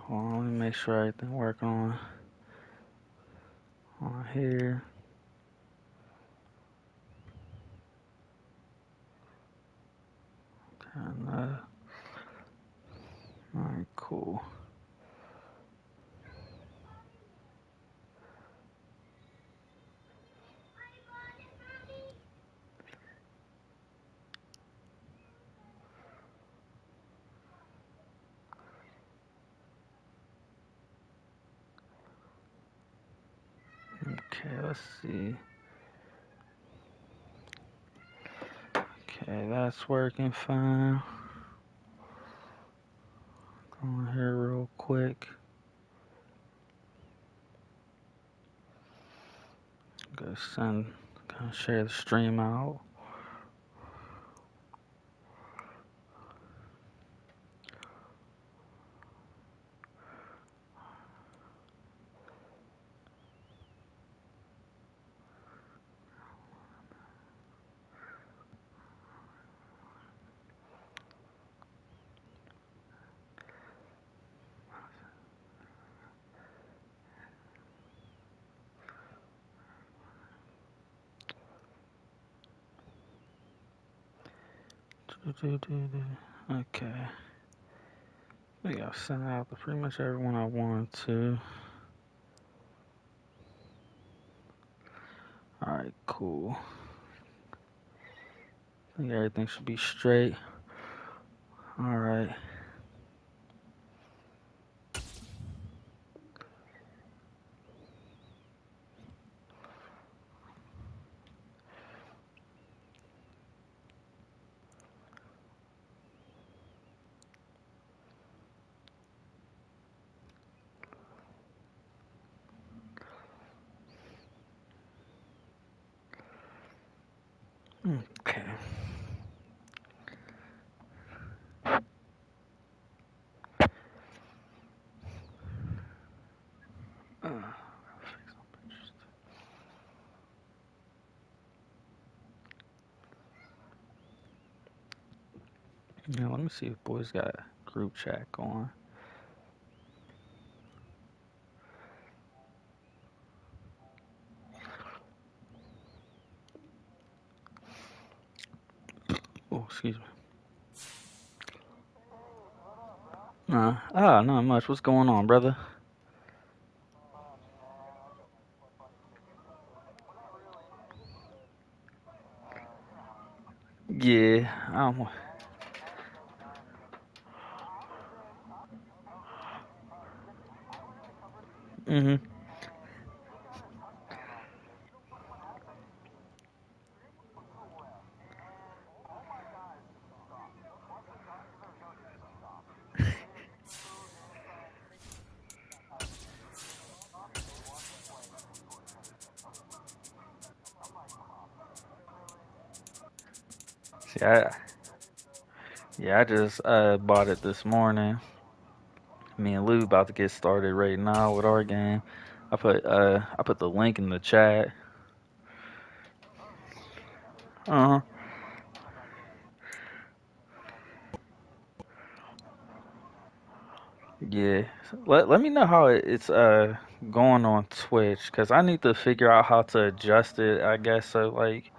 Hold on, let me make sure everything working on here. Kinda. Alright, cool. Okay, let's see. Okay, that's working fine. Go on here real quick. Gonna share the stream out. Okay. I think I've sent out to pretty much everyone I wanted to. Alright, cool. I think everything should be straight. Alright. Okay. Yeah, let me see if boys got group chat going. Oh, excuse me. Not much. What's going on, brother? Yeah, mm-hmm. See, I just bought it this morning. Me and Lou about to get started right now with our game. I put the link in the chat. Uh-huh. Yeah. Let me know how it's going on Twitch, cause I need to figure out how to adjust it, I guess, so like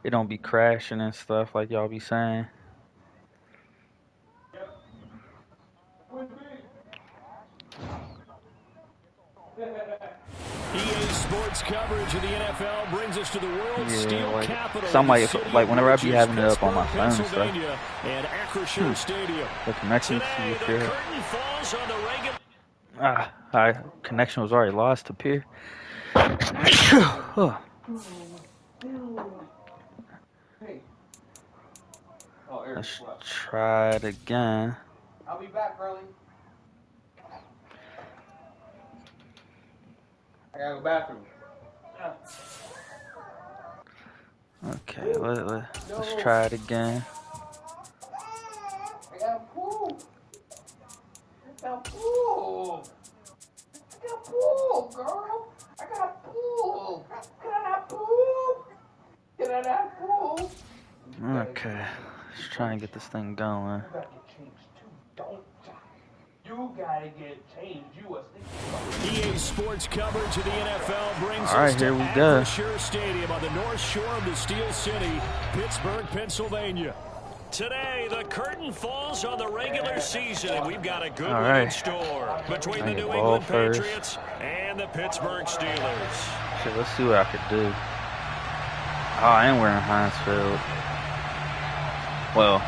it don't be crashing and stuff like y'all be saying. EA Sports coverage of the NFL brings us to the world's steel capital, some the city like of whenever I be riches, having it up on my Pittsburgh, phone and stuff. Pennsylvania, and Acrisure Stadium. The connection Today, to the Pier. curtain falls on the regular. Hi. Connection was already lost to Pier. Oh. Let's try it again. I'll be back, Burley. I gotta go bathroom. Okay, let's try it again. I gotta poop. I gotta poop. I gotta poop, girl. I gotta poop. Can I not poop? Can I not poop? Okay, let's try and get this thing going. You gotta get changed too, don't you? You gotta get changed. You a stinky. EA Sports coverage of the NFL brings All us right, to here we go. Acrisure Stadium on the north shore of the Steel City, Pittsburgh, Pennsylvania. Today, the curtain falls on the regular season, and we've got a good one in store between the New England Patriots and the Pittsburgh Steelers. Okay, let's see what I could do. Oh, I am wearing Hinesfield. Well,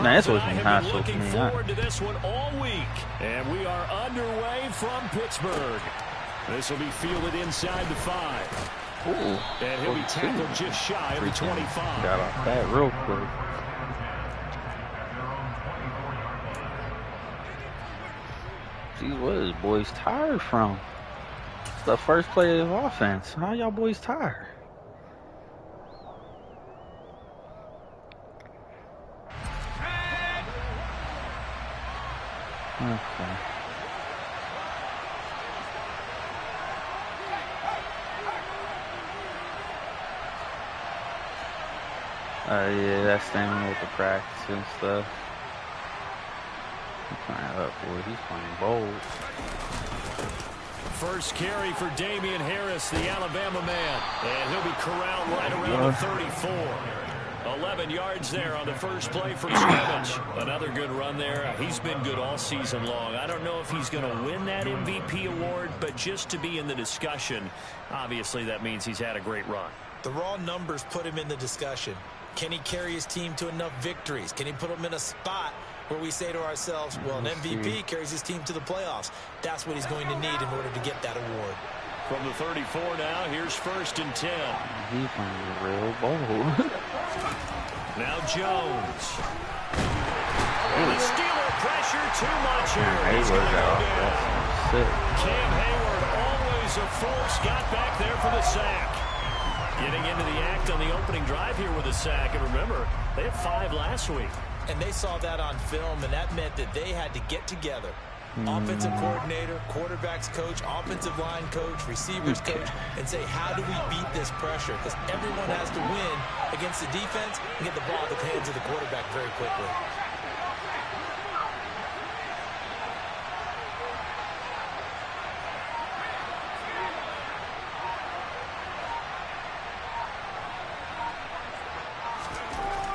nah, it's always been Hinesfield looking to me. forward to this one all week, and we are underway from Pittsburgh. This will be fielded inside the 5. Ooh, and he'll be tackled just shy of the 25. Got off that real quick. Geez, what is boys tired from? It's the first play of offense. How y'all boys tired? Okay. Yeah, that's staying with the practice and stuff. He's playing up, boy. He's playing bold. First carry for Damian Harris, the Alabama man. And he'll be corralled right around the 34. 11 yards there on the first play from scrimmage. Another good run there. He's been good all season long. I don't know if he's going to win that MVP award, but just to be in the discussion, obviously that means he's had a great run. The raw numbers put him in the discussion. Can he carry his team to enough victories? Can he put them in a spot where we say to ourselves, well, an MVP carries his team to the playoffs. That's what he's going to need in order to get that award. From the 34 now, here's 1st and 10. He's playing real bold. Now Jones. And the Steeler pressure too much here. He's going to go down. Cam Hayward, always a force, got back there for the sack. Getting into the act on the opening drive here with a sack. And remember, they had 5 last week. And they saw that on film, and that meant that they had to get together. Offensive coordinator, quarterbacks coach, offensive line coach, receivers coach, and say, how do we beat this pressure? Because everyone has to win against the defense and get the ball in the hands of the quarterback very quickly.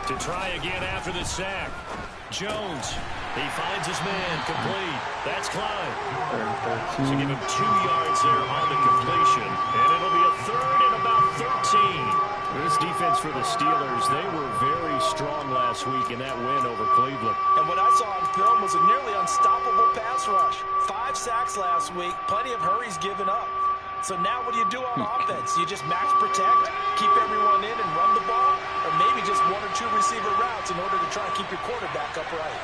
To try again after the sack. Jones, he finds his man, complete. That's Klein. So give him 2 yards there on the completion. And it'll be a 3rd and about 13. This defense for the Steelers, they were very strong last week in that win over Cleveland. And what I saw on film was a nearly unstoppable pass rush. 5 sacks last week, plenty of hurries given up. So now what do you do on offense? You just max protect, keep everyone in and run the ball, or maybe just 1 or 2 receiver routes in order to try and keep your quarterback upright.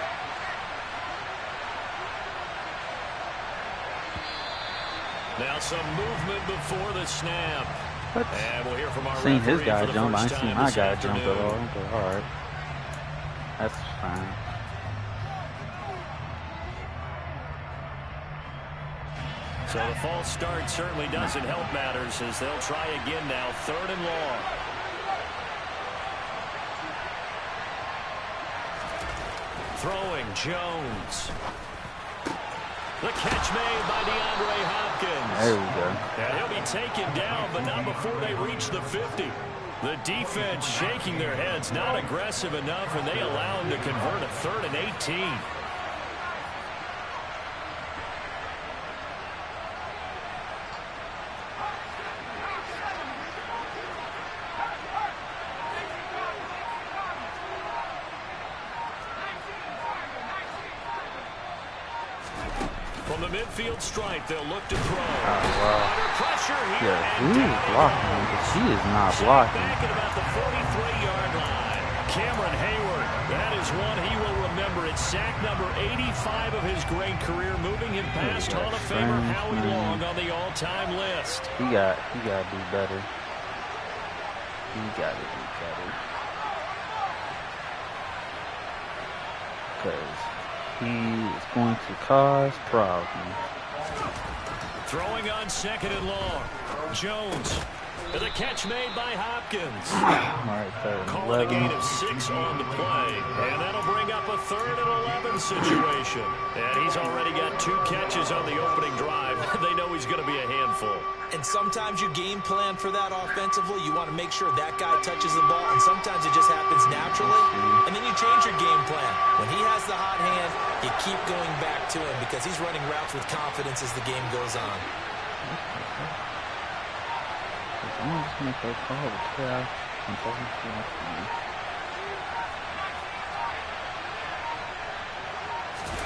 Now some movement before the snap. What? And we'll hear from our Seen his referee guy for the jump. I first ain't seen time my this guy jump at all. afternoon. But all right. That's fine. So the false start certainly doesn't help matters as they'll try again now. 3rd and long. Throwing Jones. The catch made by DeAndre Hopkins. There we go. And he'll be taken down, but not before they reach the 50. The defense shaking their heads, not aggressive enough, and they allow him to convert a 3rd and 18. From the midfield stripe, they'll look to throw. Wow. Under pressure here. Yeah, who is blocking? Because she is not blocking. Back at about the 43-yard line. Cameron Hayward, that is one he will remember. It's sack number 85 of his great career, moving him past Hall of Famer Howie Long on the all-time list. He got to do better. He got to do better. Because he is going to cause problems. Throwing on 2nd and long. Jones. The catch made by Hopkins. Alright, Calling a gain of 6 on the play. And that'll bring up a 3rd and 11 situation. And he's already got 2 catches on the opening drive. They know he's going to be a handful. And sometimes you game plan for that offensively. You want to make sure that guy touches the ball. And sometimes it just happens naturally. And then you change your game plan. When he has the hot hand, you keep going back to him because he's running routes with confidence as the game goes on.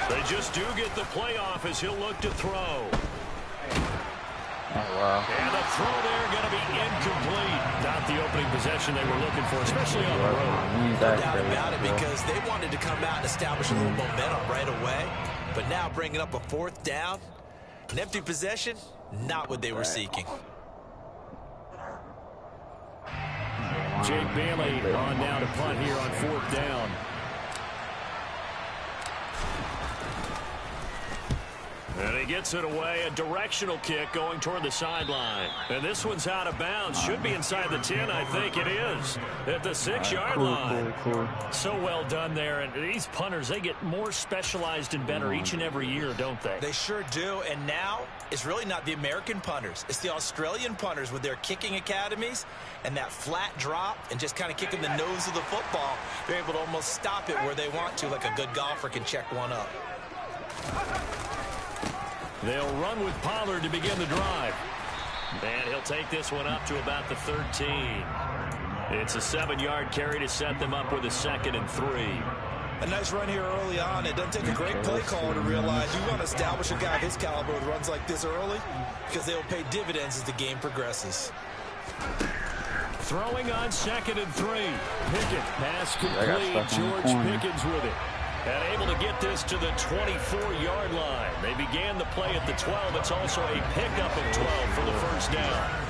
They just do get the playoff as he'll look to throw. Oh, wow. And the throw there going to be incomplete. Not the opening possession they were looking for, especially on the road. No doubt about it, because they wanted to come out and establish a little momentum right away. But now bringing up a 4th down, an empty possession, not what they were seeking. Jake Bailey on down to punt here on 4th down. And he gets it away, a directional kick going toward the sideline. And this one's out of bounds. Should be inside the 10, I think it is. At the 6-yard line. Cool. So well done there. And these punters, they get more specialized and better each and every year, don't they? They sure do. And now it's really not the American punters. It's the Australian punters with their kicking academies and that flat drop and just kind of kicking the nose of the football. They're able to almost stop it where they want to, like a good golfer can check one up. They'll run with Pollard to begin the drive. And he'll take this one up to about the 13. It's a 7-yard carry to set them up with a 2nd and 3. A nice run here early on. It doesn't take a great play caller to realize you want to establish a guy of his caliber with runs like this early because they will pay dividends as the game progresses. Throwing on 2nd and 3. Pickett, pass complete. George Pickens with it. And able to get this to the 24-yard line. They began the play at the 12. It's also a pickup of 12 for the 1st down.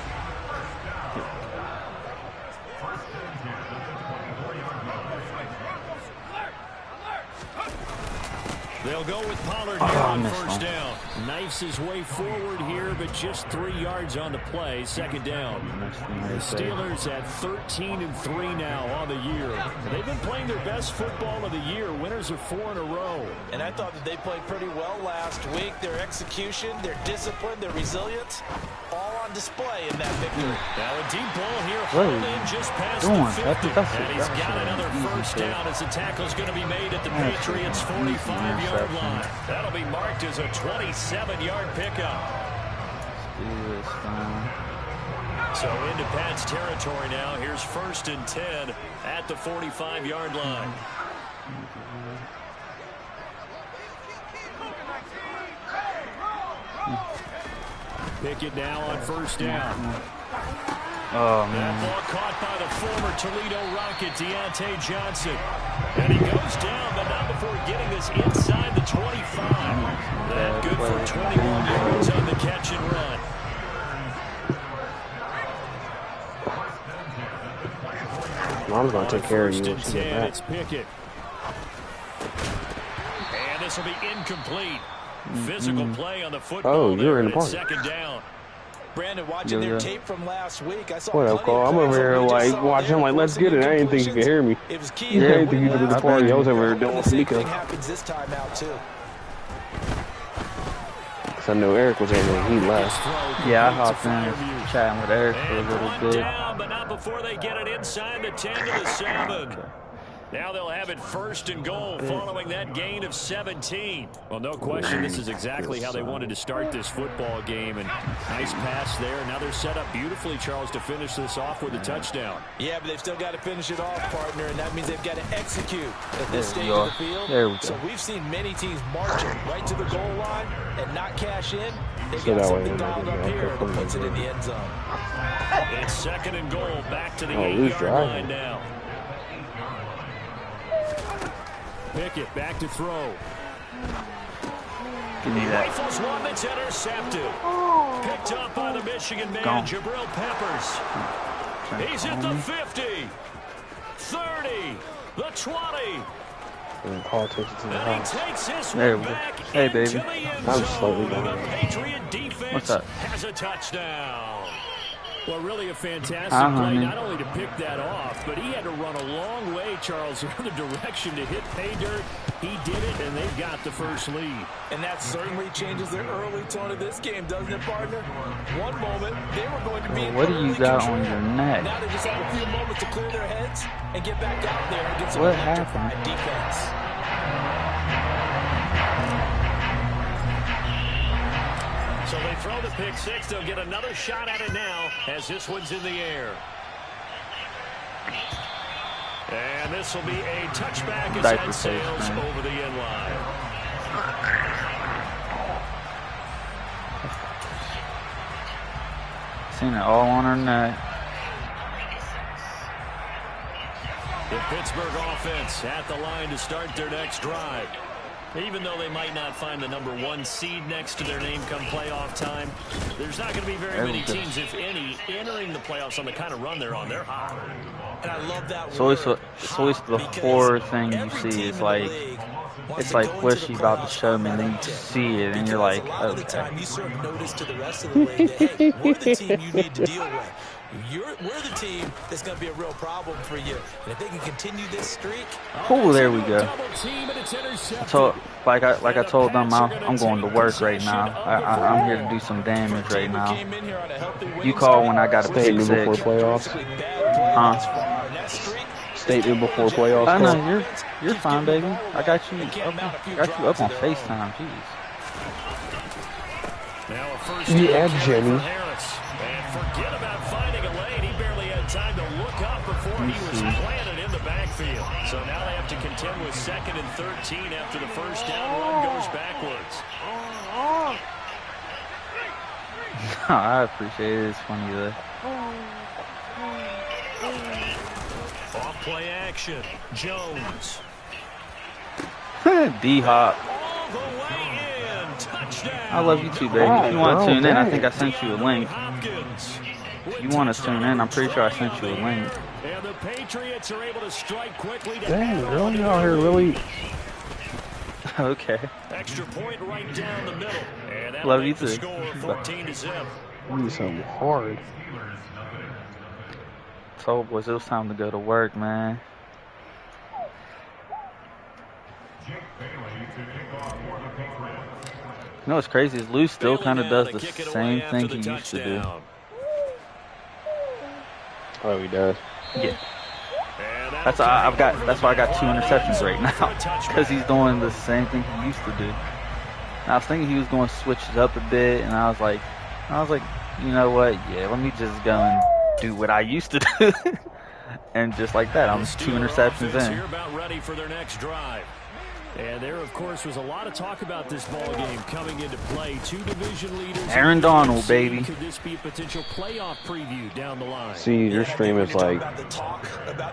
They'll go with Pollard here on 1st down. Knifes his way forward here, but just 3 yards on the play. 2nd down. The Steelers at 13 and 3 now on the year. They've been playing their best football of the year. Winners of 4 in a row. And I thought that they played pretty well last week. Their execution, their discipline, their resilience, all on display in that victory. Now a deep ball here, hauled in just past the 50. And he's got another 1st down as the tackle's going to be made at the Patriots' 45-yard line. That'll be marked as a 27-yard pickup. So into Pat's territory now. Here's 1st and 10 at the 45-yard line. Pickett now on 1st down. Oh, man. That ball caught by the former Toledo Rocket, Deontay Johnson. And he goes down, but not before getting this inside the 25. That good for 21 yards on the catch and run. Mom's going to take care of you. 1st and 10, it's Pickett. And this will be incomplete. Physical play on the football. Oh, you're in the park. park. 2nd down. Brandon, watching their tape from last week, I saw what up, Cole? I'm over here like watching, like, let's get it. I didn't think you could hear me. It was key. I didn't think you could do the party. I was over here doing The same thing Mika. happens this time out too. I know Eric was in there. He left. Yeah, I hopped in chatting with Eric for a little bit. Down, but not before they get it inside the 10 to the 7. Now they'll have it 1st and goal following that gain of 17. Well, no question, this is exactly how they wanted to start this football game. And nice pass there. Now they're set up beautifully, Charles, to finish this off with a touchdown. Yeah, but they've still got to finish it off, partner, and that means they've got to execute at this stage of the field. There we go. So we've seen many teams marching right to the goal line and not cash in. They've got something dialed up here that puts it in the end zone. It's 2nd and goal, back to the 8-yard line now. Pickett back to throw. Give me that. Rifles one that's intercepted. Picked up by the Michigan man, Jabril Peppers. He's at the 50, 30, the 20. And call attention to the And house. he takes this There one we go. back Hey, into baby. the end I'm zone. slightly The behind. Patriot defense What's up? has a touchdown. Well, really a fantastic Hi, play, honey. not only to pick that off, but he had to run a long way, Charles, the other direction to hit pay dirt. He did it, and they've got the first lead. And that certainly changes the early tone of this game, doesn't it, partner? One moment, they were going to be in What do you early got control. on your neck? Now they just have a few moments to clear their heads and get back out there and get some What electrified happened? defense. So they throw the pick six. They'll get another shot at it now as this one's in the air. And this will be a touchback as that sails over the end line. Seen it all on her neck. The Pittsburgh offense at the line to start their next drive. Even though they might not find the #1 seed next to their name come playoff time, there's not going to be very many teams, if any, entering the playoffs on the kind of run they're on. They're hot. And I love that It's always the horror thing you see. It's like what's she about to show me, and then you see it, and you're like, okay. You sort of notice to the rest of the league that, hey, we're the team you need to deal with. We're the team that's going to be a real problem for you. And if they can continue this streak. Oh, there we go. Like I told them, I'm going to work right now. I'm here to do some damage right now. You call when I got a pick Statement before six. playoffs. Statement before playoffs. I know you're fine, baby. I got you up on FaceTime. Jeez. Now a first Yeah, down Jimmy. for Harris. And forget about finding a lane. He barely had time to look up before he was planted in the backfield. So now they have to contend with 2nd and 13 after the first down run goes backwards. I appreciate it. It's funny though. Off play action. Jones. D-Hop. All the way in. Touchdown. I love you too, baby. If you want to tune in, I think I sent you a link. Hopkins. If you want to tune in, I'm pretty sure I sent you a link. And the Patriots are able to strike quickly. Dang, girl, you out here really. Okay. Extra point right down the middle. And that'll Love make you the too. score 14-0. Need something hard. Told boys it was time to go to work, man. You know what's crazy is Lou still kind of does the same thing he used to do. Oh, he does. Yeah. That's why I got 2 interceptions right now, because he's doing the same thing he used to do. And I was thinking he was going to switch it up a bit, and I was like, you know what? Yeah, let me just go and do what I used to do. And just like that, I'm 2 interceptions in. Here about ready for their next drive. And there, of course, was a lot of talk about this ball game coming into play. 2 division leaders. Aaron Donald, baby. Could this be a potential playoff preview down the line? See, your stream is like,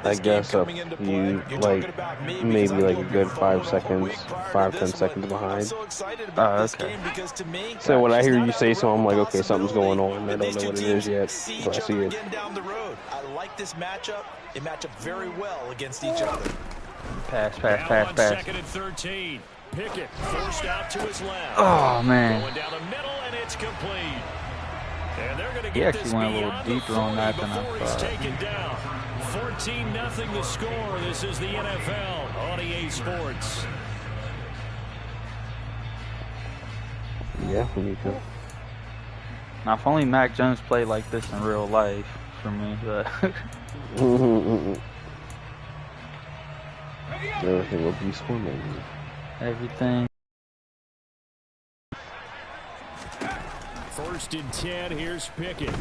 I guess up you like maybe like a good 5 seconds, 5-10 seconds behind. Okay. So when I hear you say so, I'm like, okay, something's going on. I don't know what it is yet, so I see it. I like this matchup. They match up very well against each other. Pass. 2nd and 13. Pickett forced out to his left. Oh, man. Going down the middle, and it's complete. And they're going to He get actually this went a little beyond deeper the on that 40 than I before he's thought. taken down. 14-0 the score. This is the NFL on EA Sports. Yeah, me too. Now, if only Mac Jones played like this in real life for me, but Everything will be swimming. everything. 1st and 10. Here's Pickett. And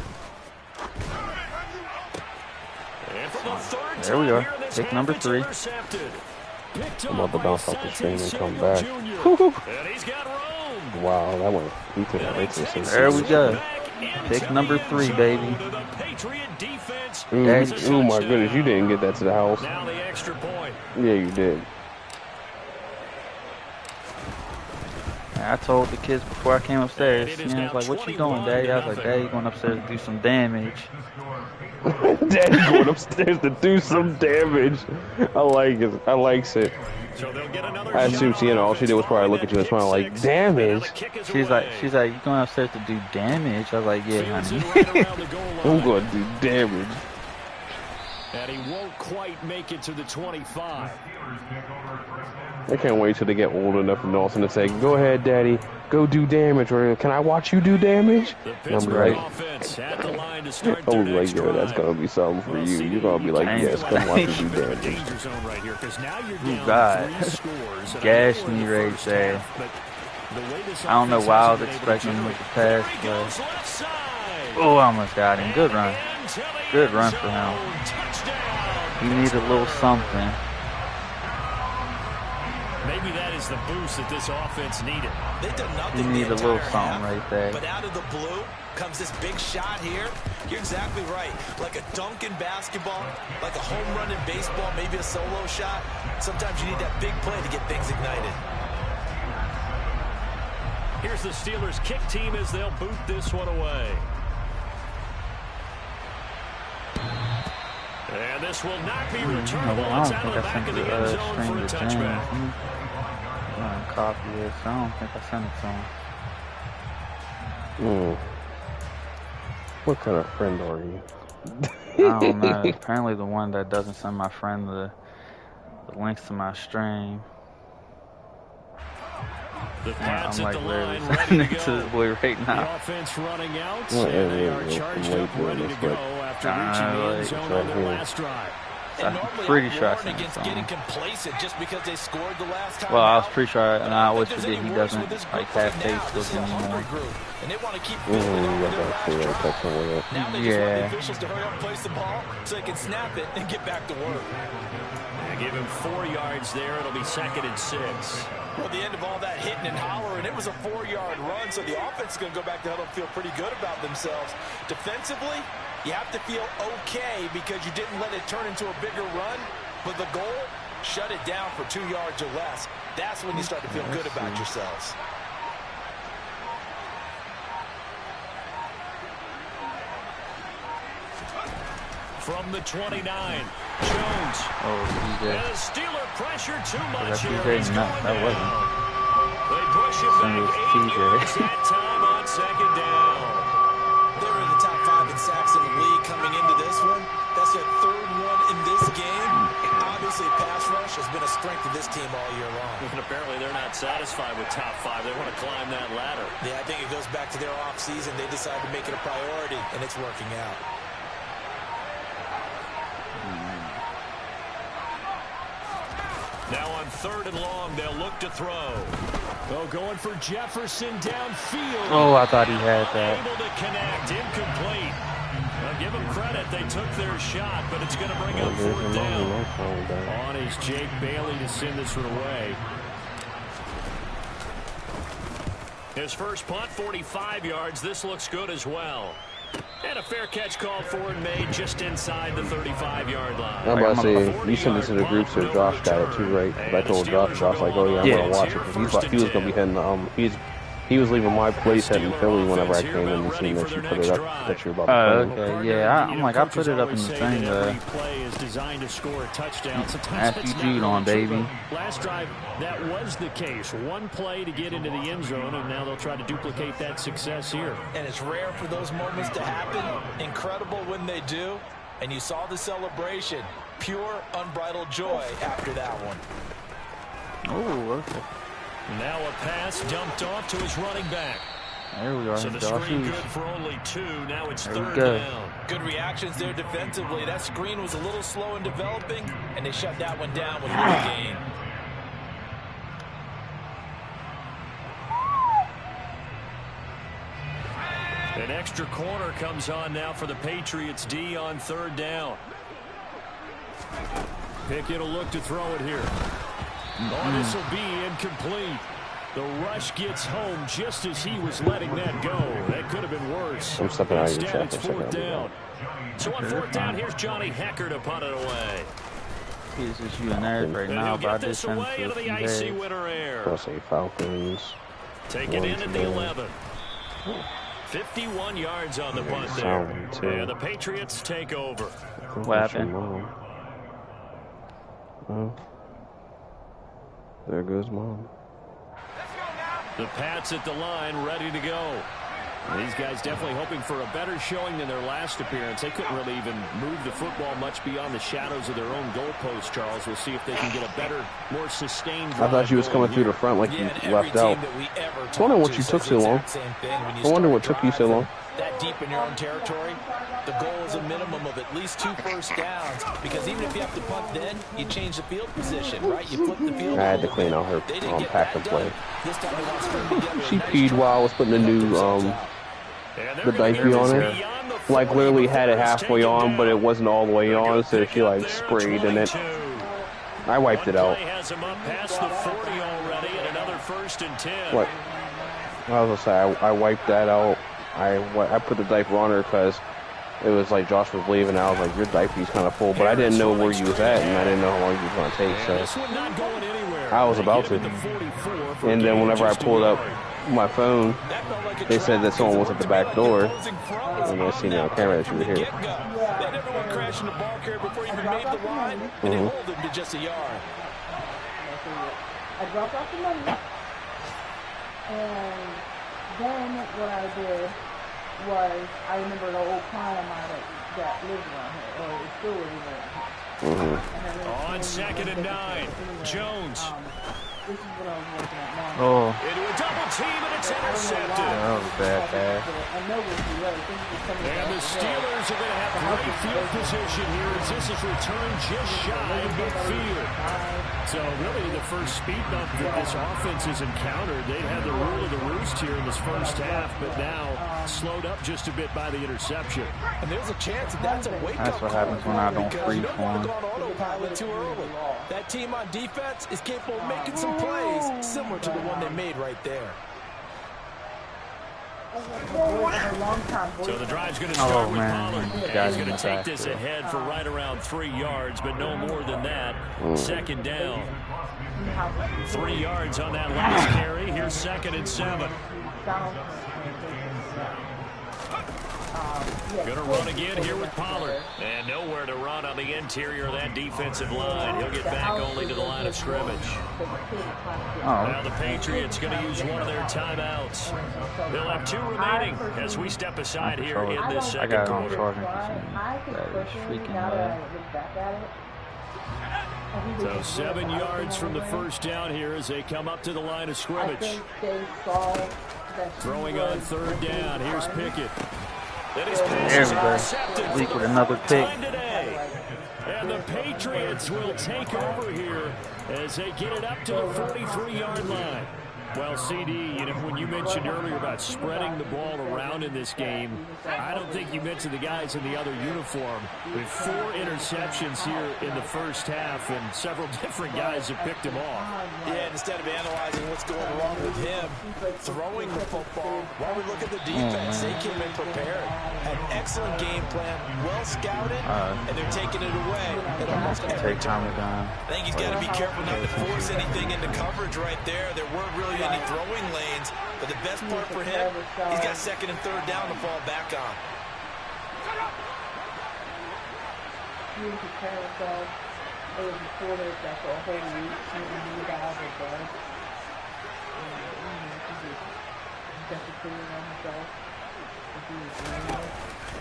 for the 3rd There we time are. here in this Pick half, number it's 3. intercepted. Picked I'm off about to by bounce off the screen and Asante come Samuel back. Jr. And he's got room. Wow, that went. He took it right to the safety. There we go. Back into Pick number the 3, end baby. zone to the Patriot defense. Oh my goodness, you didn't get that to the house. Now the extra point. Yeah, you did. I told the kids before I came upstairs, you know, I was like, what you doing, Daddy? I was like, Daddy, going upstairs to do some damage. Daddy going upstairs to do some damage. I like it. I likes it. So they'll get another I assume Sienna, all she did was probably look at you and smile like, damage. She's like, you going upstairs to do damage? I was like, yeah, honey. I'm going to do damage. And he won't quite make it to the 25. I can't wait till they get old enough and Dawson to say, go ahead, Daddy, go do damage, or can I watch you do damage? And I'm like, yeah, that's going to be something for you. You're going to be like, yes, come watch me do damage. Oh, God. Gash me right there. I don't know why I was expecting him to pass, but... Oh, I almost got him. Good run. Good run for him. He needs a little something. Maybe that is the boost that this offense needed. They've done nothing. You need a little something right there. But out of the blue comes this big shot here. You're exactly right. Like a dunk in basketball, like a home run in baseball, maybe a solo shot. Sometimes you need that big play to get things ignited. Here's the Steelers' kick team as they'll boot this one away. And this will not be returnable. It's out of the back of the end zone for a touchback. Copy this. I don't think I sent it to him. What kind of friend are you? I don't know. Apparently the one that doesn't send my friend the links to my stream. I'm like literally sending it to this boy right now. The offense running out, and they are charged up, ready to go after reaching the end zone on their last drive. I'm pretty sure I sent it to him. Well, I was pretty sure, and I always forget he doesn't like have Facebook anymore. Yeah. Officials to hurry up and place the ball so they can snap it and get back to work. Give him 4 yards there. It'll be 2nd and 6. Well, the end of all that hitting and hollering, it was a 4-yard run, so the offense is going to go back to huddle and feel pretty good about themselves. Defensively, you have to feel okay because you didn't let it turn into a bigger run, but the goal, shut it down for 2 yards or less. That's when you start to feel good about yourselves. From the 29, Jones. Oh, DJ. And the Steeler pressure too much here. No, that wasn't. They push him back 8 yards that time on 2nd down. They were in the top 5 in sacks in the league coming into this one. That's their 3rd one in this game. Obviously, pass rush has been a strength of this team all year long. And apparently they're not satisfied with top 5. They want to climb that ladder. Yeah, I think it goes back to their offseason. They decided to make it a priority, and it's working out. Now on 3rd and long, they'll look to throw. Oh, going for Jefferson downfield. Oh, I thought he had that. Able to connect, incomplete. I'll give them credit. They took their shot, but it's going to bring up 4th down. On is Jake Bailey to send this one away. His first punt, 45 yards. This looks good as well. And a fair catch called for and made just inside the 35-yard line. I'm about to say, you sent this in the group, so Josh got it too, right? Because I told Josh, like, oh yeah, I'm going to watch it. Because he was going to be heading, he was leaving my place heading Philly whenever I came in and seen that you put it up, that you're about to play. Okay, yeah, I'm like, I put it up in the thing, ask you Jude on, baby. Last drive, that was the case. One play to get into the end zone, and now they'll try to duplicate that success here. And it's rare for those moments to happen. Incredible when they do. And you saw the celebration. Pure, unbridled joy after that one. Oh, okay. Now a pass dumped off to his running back. There we are. So the screen good for only 2. Now it's 3rd down. Good reactions there defensively. That screen was a little slow in developing, and they shut that one down with a gain. An extra corner comes on now for the Patriots D on 3rd down. Pickett will look to throw it here. Oh, this will be incomplete. The rush gets home just as he was letting that go. That could have been worse. I'm stepping out of your Instead, it's 4th down. So on 4th down, here's Johnny Hecker to punt it away. He's just you and Eric right now, but I just sent it to the icy winter air. I'll say Falcons. Take it in at the 11. 51 yards on the punt there. And the Patriots take over. What happened? There goes Mom. The Pats at the line, ready to go. These guys definitely hoping for a better showing than their last appearance. They couldn't really even move the football much beyond the shadows of their own goalpost, Charles. We'll see if they can get a better, more sustained drive. I thought you was coming through the front like you left out. I wonder what you took so long. I wonder what took you so long. That deep in your own territory, the goal is a minimum of at least 2 first downs, because even if you have to punt then, you change the field position, right? You flip the field. I had to clean out her Packer play. She peed while I was putting the new the diaper on her. Like literally had it halfway on, but it wasn't all the way on, so she like sprayed in it. I wiped it out. What? I was gonna say I wiped that out. I put the diaper on her because it was like Josh was leaving. I was like, your diaper's kind of full, but I didn't know where you was at, and I didn't know how long you was going to take, so I was about to. And then whenever I pulled up my phone, they said that someone was at the back door, and I seen it on camera that you were here. They didn't want crashing the ball carrier before he even made the line, and they hold him to just a yard. I dropped off the money, and then what I did was, I remember an old client of mine that lives around here, or is still living around here. On 2nd and 9, Jones. This is what I was working at now. Oh. Into a double team, and it's intercepted. That was a bad pass. And the Steelers are going to have great field position here as this is returned just shy of midfield. So really the first speed bump that this offense has encountered, they'd had the rule of the roost here in this first half, but now slowed up just a bit by the interception. And there's a chance that's a wake-up That's what happens when I don't freeze for him. autopilot too early. That team on defense is capable of making some plays similar to the one they made right there. So the drive's going to start with Pollard. He's going to take this ahead for right around 3 yards, but no more than that. 2nd down. 3 yards on that last carry. Here's 2nd and 7. Going to run again here with Pollard. And nowhere to run on the interior of that defensive line. He'll get back only to the line of scrimmage. Now the Patriots going to use one of their timeouts. They'll have 2 remaining as we step aside here in this second quarter. So 7 yards from the first down here as they come up to the line of scrimmage. Throwing on 3rd down. Here's Pickett. There we go. Leak with another pick. And the Patriots will take over here as they get it up to the 43-yard line. Well, CD, you know, when you mentioned earlier about spreading the ball around in this game, I don't think you mentioned the guys in the other uniform. With 4 interceptions here in the first half, and several different guys have picked him off. Yeah, instead of analyzing what's going wrong with him, throwing the football, while we look at the defense, they came in prepared. Had an excellent game plan, well scouted, and they're taking it away at almost every turn. I think he's got to be careful not to force anything into coverage right there. There weren't really any throwing lanes, but the best part for him, he's got 2nd and 3rd down to fall back on.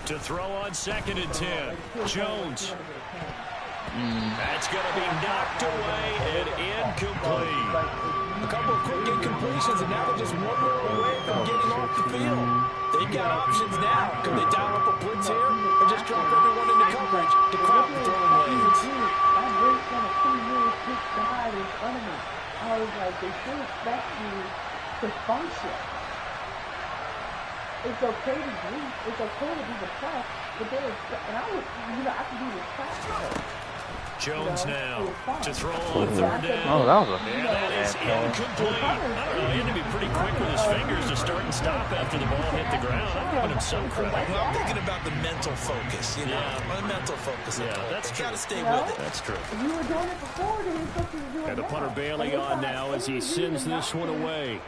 To throw on 2nd and 10, Jones. That's going to be knocked away and incomplete. A couple of quick incompletions, and now they're just 1 more away from getting off the field. They've got options now. Can they dial up a blitz here or just drop everyone into coverage to crowd the throwing lanes? I was like, they should expect you to function. It's okay to bleed. It's okay to be the press, but they expect, and I can do this press. Jones now to throw on 3rd down. Oh, that was a that is incomplete. I don't know, he had to be pretty quick with his fingers to start and stop after the ball hit the ground. I'm giving him some credit. Well, I'm thinking about the mental focus, you know, the mental focus. Yeah, that's true. Got to stay with it. That's true. You were doing it before, then you're supposed to do it. And the punter Bailey on now as he sends this one away.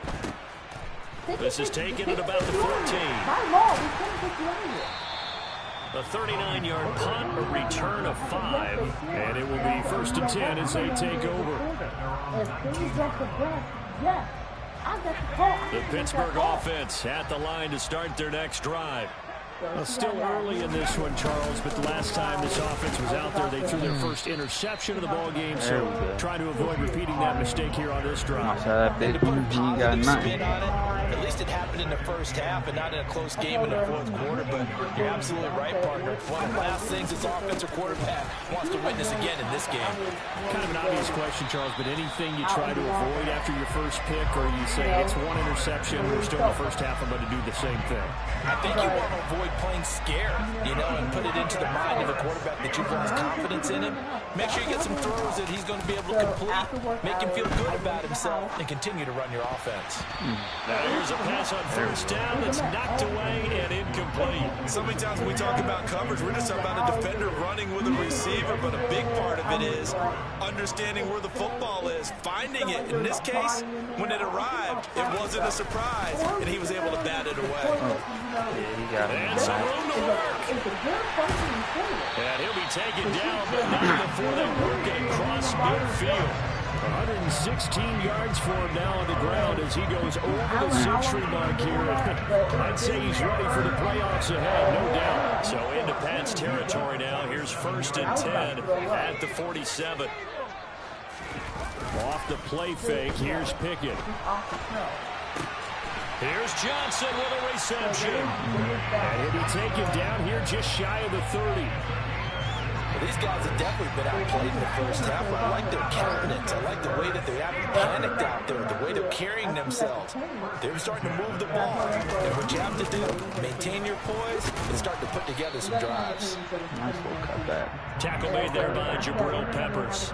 This is taken at about the 14. By law, we can't get you out of here. A 39-yard punt, a return of 5, and it will be 1st and 10 as they take over. The Pittsburgh offense at the line to start their next drive. Well, still early in this one, Charles, but the last time this offense was out there, they threw their first interception of the ball game, so try to avoid repeating that mistake here on this drive. And to put a positive spin on it, at least it happened in the first half and not in a close game in the fourth quarter, but you're absolutely right, partner. One of the last things this offensive quarterback wants to witness again in this game. Kind of an obvious question, Charles, but anything you try to avoid after your first pick, or you say it's one interception, we're still in the first half, I'm going to do the same thing? I think you want to avoid playing scared, you know, and put it into the mind of a quarterback that you've lost confidence in him. Make sure you get some throws that he's going to be able to complete, make him feel good about himself, and continue to run your offense. Now here's a pass on 1st down that's knocked away and incomplete. So many times when we talk about coverage, we're just talking about a defender running with a receiver, but a big part of it is understanding where the football is, finding it. In this case, when it arrived, it wasn't a surprise, and he was able to bat it away. And some room to work. And he'll be taken down, but not before they work it across midfield. 116 yards for him now on the ground as he goes over the century mark here. I'd say he's ready for the playoffs ahead, no doubt. So into Pat's territory now. Here's 1st and 10 at the 47. Off the play fake, here's Pickett. Here's Johnson with a reception. And he'll be taken down here just shy of the 30. Well, these guys have definitely been outplayed in the first half. I like their countenance. I like the way that they haven't panicked out there, the way they're carrying themselves. They're starting to move the ball. And what you have to do, maintain your poise and start to put together some drives. Nice little cutback. Tackle made there by Jabril Peppers.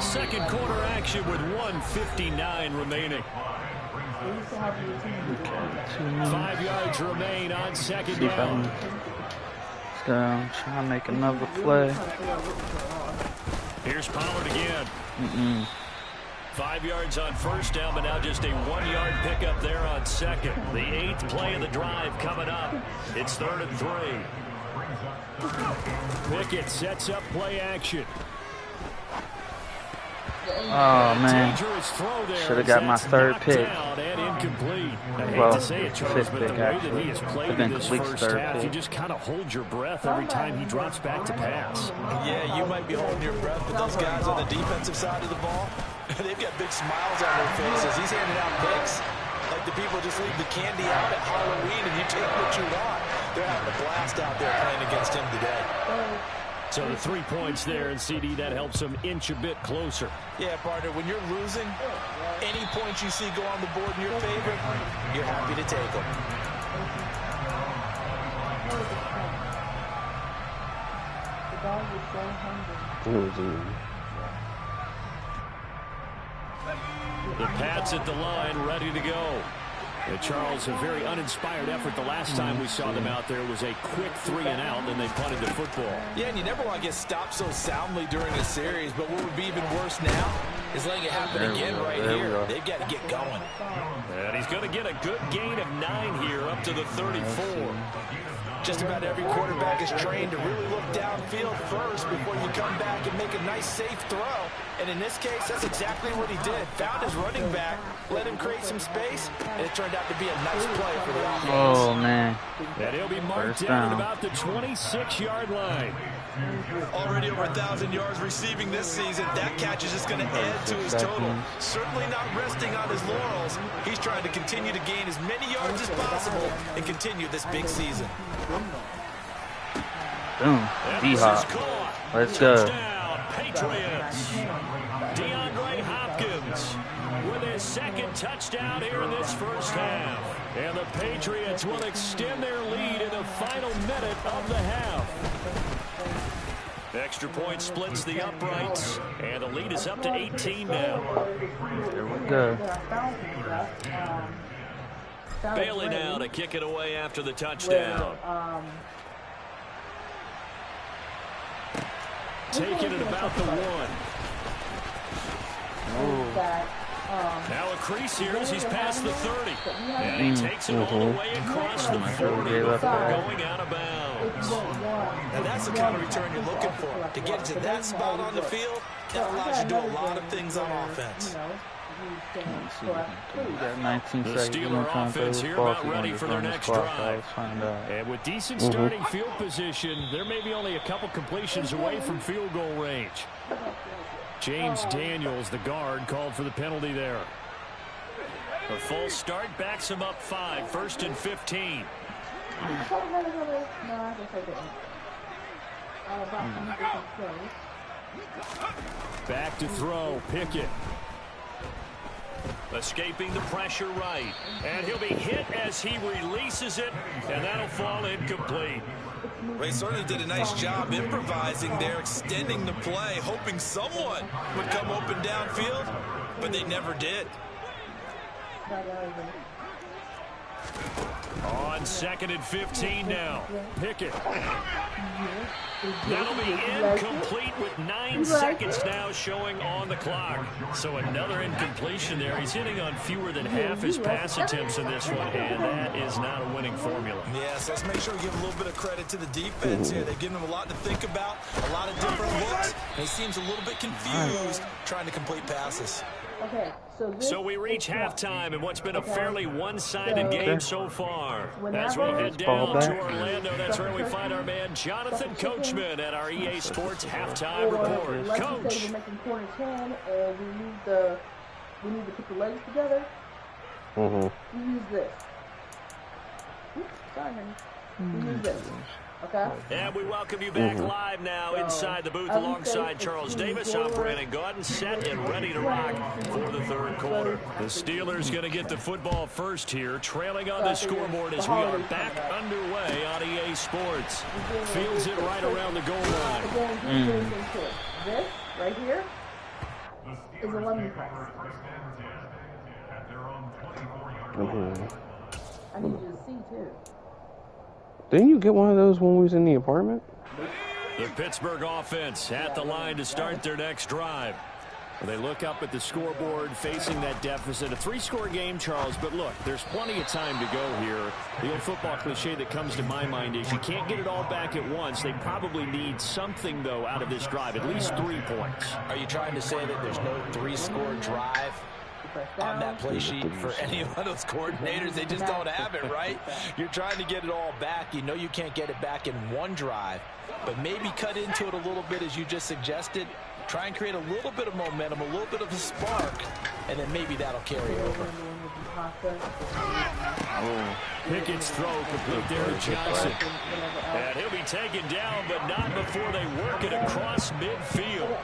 Second quarter action with 1:59 remaining. 5 yards remain on 2nd down. Let's go. Try to make another play. Here's Pollard again. 5 yards on 1st down, but now just a 1-yard pickup there on 2nd. The 8th play of the drive coming up. It's 3rd and 3. Pickett sets up play action. Oh, man. Should have got my 3rd pick. Well, 5th pick, actually. He has played in this first half, you just kind of hold your breath every time he drops back to pass. Yeah, you might be holding your breath, but those guys on the defensive side of the ball, they've got big smiles on their faces. He's handing out picks like the people just leave the candy out at Halloween and you take what you want. They're having a blast out there playing against him today. So the 3 points there, and CD, that helps him inch a bit closer. Yeah, partner, when you're losing, any points you see go on the board in your favor, you're happy to take them. The Pats at the line, ready to go. And Charles, a very uninspired effort the last time we saw them out there. It was a quick 3-and-out, then they punted the football. Yeah, and you never want to get stopped so soundly during a series, but what would be even worse now is letting it happen again right here. They've got to get going. And he's going to get a good gain of 9 here up to the 34. Just about every quarterback is trained to really look downfield first before you come back and make a nice, safe throw. And in this case, that's exactly what he did. Found his running back, let him create some space, and it turned out to be a nice play for the offense. Oh, man. And he'll be marked down at about the 26-yard line. Already over 1,000 yards receiving this season. That catch is just going to add to his total. Certainly not resting on his laurels. He's trying to continue to gain as many yards as possible and continue this big season. Boom. D-Hop. Let's go. Patriots. DeAndre Hopkins with his 2nd touchdown here in this first half. And the Patriots will extend their lead in the final minute of the half. Extra point splits the uprights, and the lead is up to 18 now. There we go. Bailey now to kick it away after the touchdown. Taking it about the 1. Now a crease here as he's past the 30. And he takes it all the way across the 40 before going out of bounds. And that's the kind of return you're looking for. To get to that spot on the field, that allows you to do a lot of things on offense. The Steeler offense here about ready for their next drive. And with decent starting field position, there may be only a couple completions away from field goal range. James Daniels, the guard, called for the penalty there. The false start backs him up 5, 1st and 15. Back to throw, Pickett. Escaping the pressure right. And he'll be hit as he releases it, and that'll fall incomplete. Ray certainly did a nice job improvising there, extending the play, hoping someone would come open downfield, but they never did. On 2nd and 15 now. Pickett. That'll be incomplete with 9 seconds now showing on the clock. So another incompletion there. He's hitting on fewer than half his pass attempts in this one, and that is not a winning formula. Yes, let's make sure we give a little bit of credit to the defense here. They've given him a lot to think about, a lot of different looks, and he seems a little bit confused trying to complete passes. Okay, so we reach halftime in what's been a fairly one-sided game so far. As we'll head down to Orlando, that's where we find our man Jonathan Coachman at our EA Sports halftime report. Coach. We're making corner 10, and we need to put the legs together. We use this. Oops, sorry, honey. We use this. Okay. And we welcome you back live now inside the booth alongside Charles Davis. I'm Brandon Gordon, set and ready to rock for the third quarter. The Steelers going to get the football first here, trailing on the scoreboard as we are back underway on EA Sports. Fields it right around the goal line. This right here is a lemon press. I need you to see too. Didn't you get one of those when we was in the apartment? The Pittsburgh offense at the line to start their next drive. They look up at the scoreboard facing that deficit. A 3-score game, Charles, but look, there's plenty of time to go here. The old football cliche that comes to my mind is you can't get it all back at once. They probably need something, though, out of this drive, at least 3 points. Are you trying to say that there's no 3-score drive on that play sheet for any one of those coordinators? They just don't have it, right? You're trying to get it all back. You know you can't get it back in one drive, but maybe cut into it a little bit as you just suggested. Try and create a little bit of momentum, a little bit of a spark, and then maybe that'll carry over. Pickett's throw complete there to Johnson. And he'll be taken down, but not before they work it across midfield.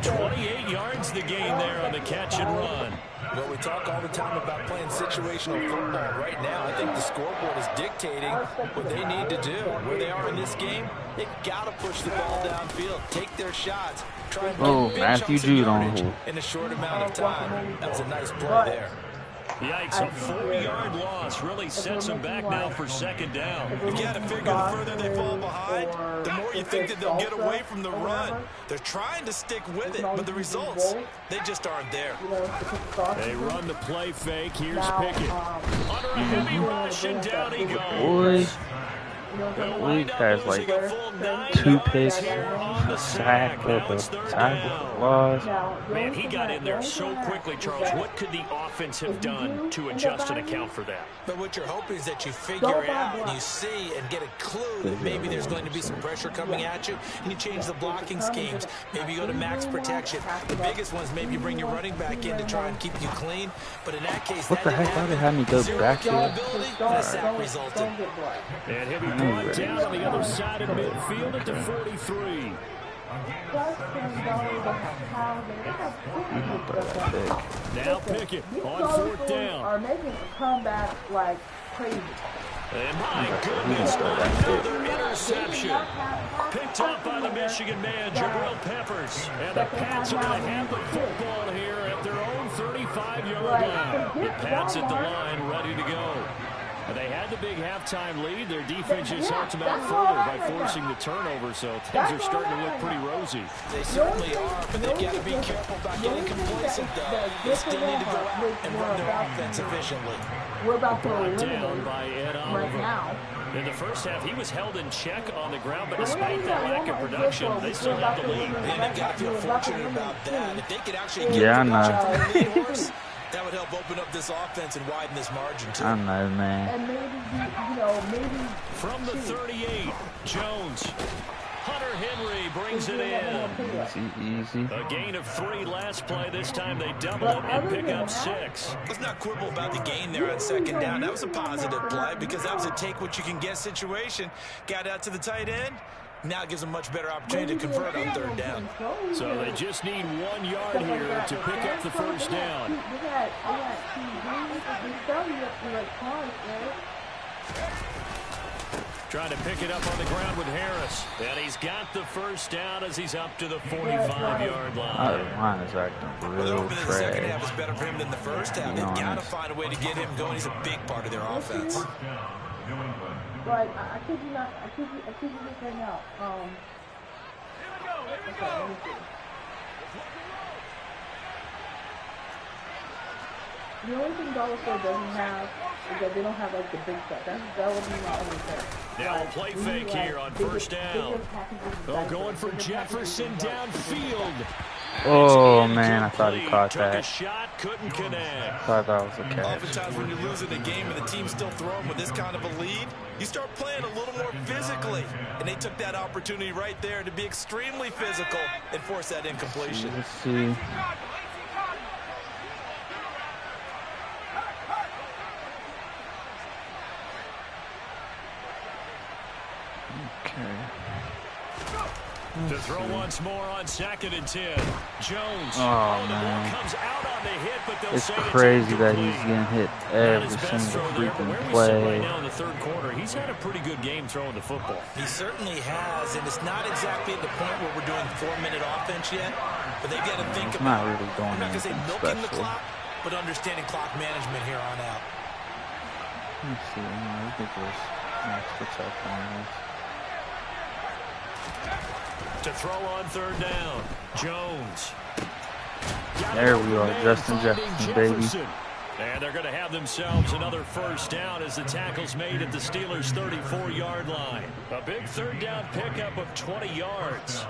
28 yards the gain there on the catch and run. Well, we talk all the time about playing situational football. Right now, I think the scoreboard is dictating what they need to do. Where they are in this game, they've got to push the ball downfield, take their shots, try and get big Matthew chunks of Jude yardage on in a short amount of time. That was a nice play there. Yikes, a 4-yard loss really sets them back now for second down. You got to figure the further they fall behind, the more you think that they'll get away from the run. They're trying to stick with it, but the results, they just aren't there. They run the play fake. Here's Pickett. Under a heavy rush, and down he goes. Boy. Week has like 2 picks, a sack, tackle, loss. Man, he got in there so quickly, Charles. What could the offense have done to adjust and account for that? But what you're hoping is that you figure it out and you see and get a clue that maybe there's going to be some pressure coming at you, and you change the blocking schemes. Maybe you go to max protection. The biggest ones, maybe you bring your running back in to try and keep you clean. But in that case, what the heck? Why they had me go back here? And he'll be brought down on the other side of midfield at the 43. Now Pickett on 4th down. Are making a comeback like crazy. And my goodness, another interception. Picked up by the Michigan man, Jabril Peppers. And the Pats are going to have the football here at their own 35-yard line. The Pats at the line, ready to go. They had the big halftime lead. Their defense just helped them out further by forcing the turnover, so things are starting to look pretty rosy. They certainly are, but they've got to be careful about getting complacent, though. They still need to go out and run their offense efficiently. We're about to Brought eliminate down by Ed right Oliver. now. In the first half, he was held in check on the ground, but despite that lack of production, they still have the lead. And they've got to feel fortunate about that. If they could actually get Yeah, I production know. from the lead horse, that would help open up this offense and widen this margin, too. I know, man. And maybe, maybe. From the 38, Jones. Hunter Henry brings it in. Easy. A gain of 3 last play. This time they double it and pick up 6. Let's not quibble about the gain there on second down. That was a positive play because that was a take-what-you-can-get situation. Got out to the tight end. Now it gives them much better opportunity to convert on third down. So they just need 1 yard here to pick up the first down. Trying to pick it up on the ground with Harris. And he's got the first down as he's up to the 45-yard line. Mine is acting Well, they're real hoping the second half trash. is better for him than the first half. They've got to find a way to get him going. He's a big part of their offense. Like, I kid you not, I kid you this right now. Okay, let me see. The only thing Dollar Store doesn't have is that they don't have like the big stuff. That would be my only thing. Now a play fake here on first down. Oh, going for Jefferson downfield. Oh, man, I thought he caught Took a that. shot, couldn't connect. I thought that was a catch. Oftentimes when you're losing a game and the team's still throwing with this kind of a lead, you start playing a little more physically. And they took that opportunity right there to be extremely physical and force that incompletion. Let's see. To throw once more on 2nd and 10. Jones. Oh, the ball man. comes out on the hit, but they'll It's say crazy that incomplete. he's getting hit Not every his best single throw there, but where freaking we sit right play. now in the third quarter, he's had a pretty good game throwing the football. He certainly has, and it's not exactly at the point where we're doing 4-minute offense yet, but they've got to think It's about not really doing I'm not going to say anything milking the special. clock, but understanding clock management here on out. Let's see. We could just match the check on this. To throw on third down, Jones. There we are, Justin Jefferson, baby. And they're going to have themselves another first down as the tackle's made at the Steelers' 34-yard line. A big third down pickup of 20 yards.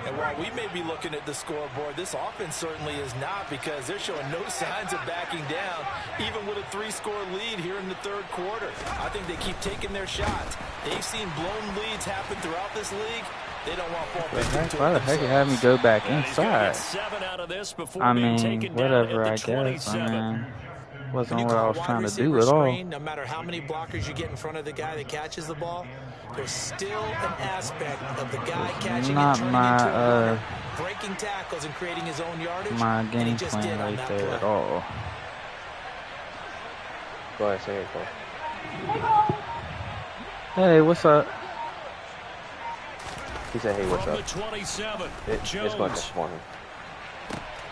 And while we may be looking at the scoreboard, this offense certainly is not, because they're showing no signs of backing down, even with a 3-score lead here in the third quarter. I think they keep taking their shots. They've seen blown leads happen throughout this league. They don't want fall victim to it. Why the heck you have me go back inside? 7 out of this before I being mean, taken down whatever, at I the guess. 27. I mean, wasn't You what I call was wide trying to receiver do at all. screen, no matter how many blockers you get in front of the guy that catches the ball, there's still an aspect of the guy catching Not and turning my, into a runner, breaking tackles and creating his own yardage. My and he game just did plan on right that there play. at all. Go ahead, say it, Cole. Hey, what's up? He said, hey, what's From up? the 27, It's going to Jones. for him.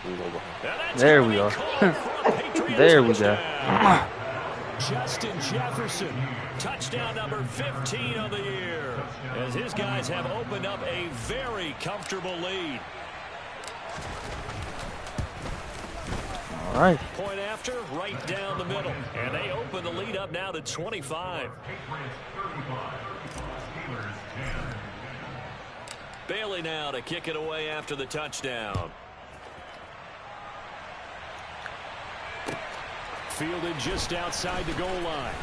You go behind. And that's There gonna we be go. called for a Patriots There we go. touchdown. Justin Jefferson, touchdown number 15 of the year, as his guys have opened up a very comfortable lead. All right. Point after, right down the middle, and they open the lead up now to 25. Bailey now to kick it away after the touchdown. Fielded just outside the goal line.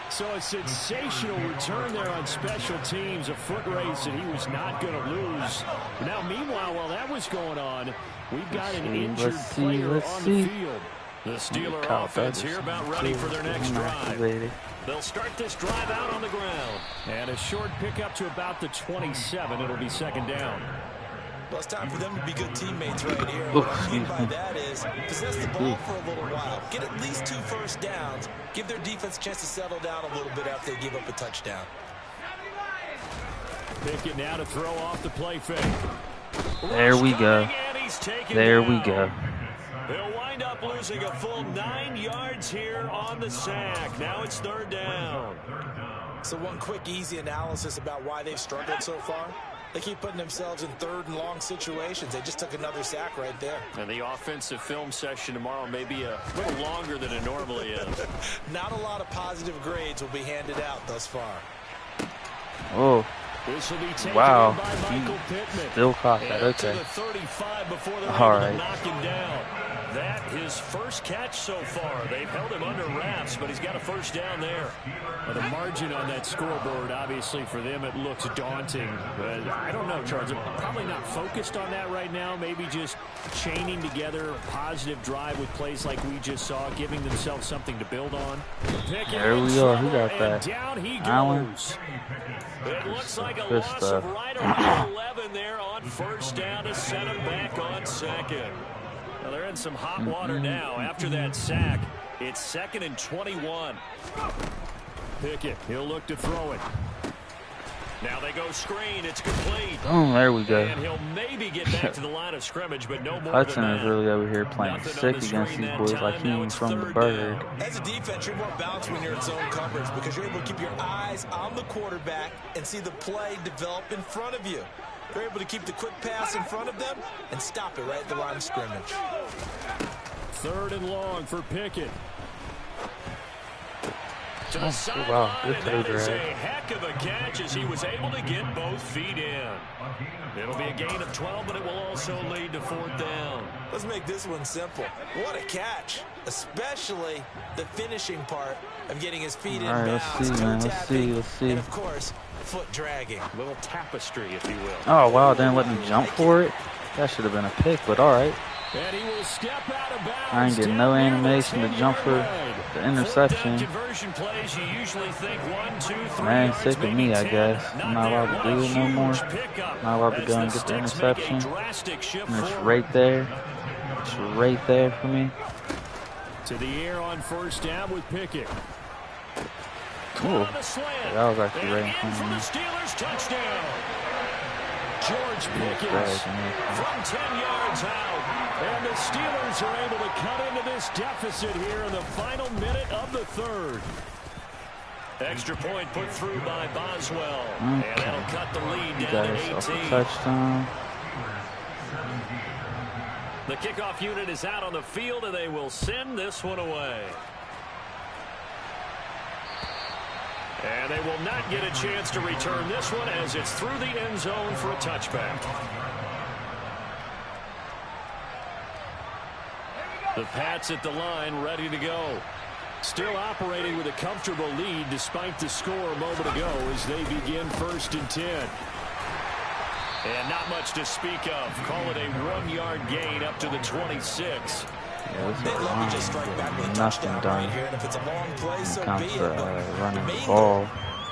So a sensational return there on special teams, a foot race that he was not going to lose. Now, meanwhile, while that was going on, we've got an injured player on the field. The Steeler offense here about ready for their next drive. They'll start this drive out on the ground. And a short pickup to about the 27. It'll be second down. Well, it's time for them to be good teammates right here. What I mean by that is possess the ball for a little while. Get at least 2 first downs. Give their defense a chance to settle down a little bit after they give up a touchdown. Pickett now to throw off the play fake. There we go. And he's taken There down. we go. They'll wind up losing losing a full 9 yards here on the sack. Now it's 3rd down. So one quick, easy analysis about why they've struggled so far. They keep putting themselves in 3rd and long situations. They just took another sack right there. And the offensive film session tomorrow may be a little longer than it normally is. Not a lot of positive grades will be handed out thus far. Oh. This will be taken Wow. by Michael Pittman. Still caught that. And to Okay. the 35 before they're All able right. to knock him down. That his first catch so far. They've held him under wraps, but he's got a 1st down there. Well, the margin on that scoreboard, obviously for them, it looks daunting. But I don't know, Charles. They're probably not focused on that right now. Maybe just chaining together a positive drive with plays like we just saw, giving themselves something to build on. There we are. Who got that? Down he Allen. goes. It looks like a Good loss stuff. of right around 11 there on 1st down to set him back on 2nd. Well, they're in some hot water now after that sack. It's 2nd and 21. Pickett, he'll look to throw it. Now they go screen. It's complete. Boom, there we go. And he'll maybe get back to the line of scrimmage, but no more Hudson than is that. really over here playing Nothing sick on the against screen these that boys time. like he Now ain't it's from the 3rd bird. down. As a defense, you're more balanced when you're in zone coverage because you're able to keep your eyes on the quarterback and see the play develop in front of you. You're able to keep the quick pass in front of them and stop it right at the line of scrimmage. 3rd and long for Pickett. To the Wow, sideline, good and toe that is a drag. heck of a catch as he was able to get both feet in. It'll be a gain of 12, but it will also lead to 4th down. Let's make this one simple. What a catch, especially the finishing part of getting his feet in All right, let's bounds, see, man. toe Let's tapping, see, let's see. and of course, foot dragging. A little tapestry, if you will. Oh, wow, didn't let me jump for it. That should have been a pick, but all right. And he will step out of bounds. I ain't getting no down near the animation to jump for 10-yard line. the interception. Conversion plays, you usually think 1, 2, 3 Man, yards, sick of maybe me, I 10. guess. I'm not there. allowed to What do a it no more. huge pickup Not allowed to as go and the get the Sticks make a interception. drastic shift And it's forward. right there. It's right there for me. To the air on 1st down with Pickett. Cool. On the slant. That was actually right in And front for of the me. Steelers touchdown. George Pickens From 10 yards out. and the Steelers are able to cut into this deficit here in the final minute of the 3rd. Extra point put through by Boswell. And that'll cut the lead You down got to yourself a 18. touchdown. The kickoff unit is out on the field, and they will send this one away. And they will not get a chance to return this one as it's through the end zone for a touchback. The Pats at the line, ready to go. Still operating with a comfortable lead despite the score a moment ago as they begin 1st and 10. And not much to speak of. Call it a 1-yard gain up to the 26. Yeah, this They'd is love to just strike back with a nothing touchdown done right here, and if it's a long play, when so it be comes it. to But running the main ball. goal,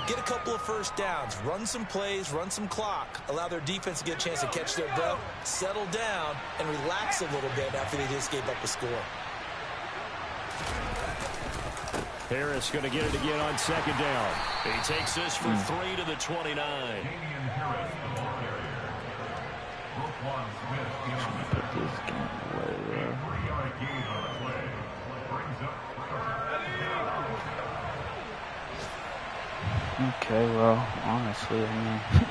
get a couple of 1st downs, run some plays, run some clock, allow their defense to get a chance to catch their breath, settle down, and relax a little bit after they just gave up a score. Harris going to get it again on 2nd down. He takes this for 3 to the 29. Put this game away, bro. Okay, well, honestly, I mean,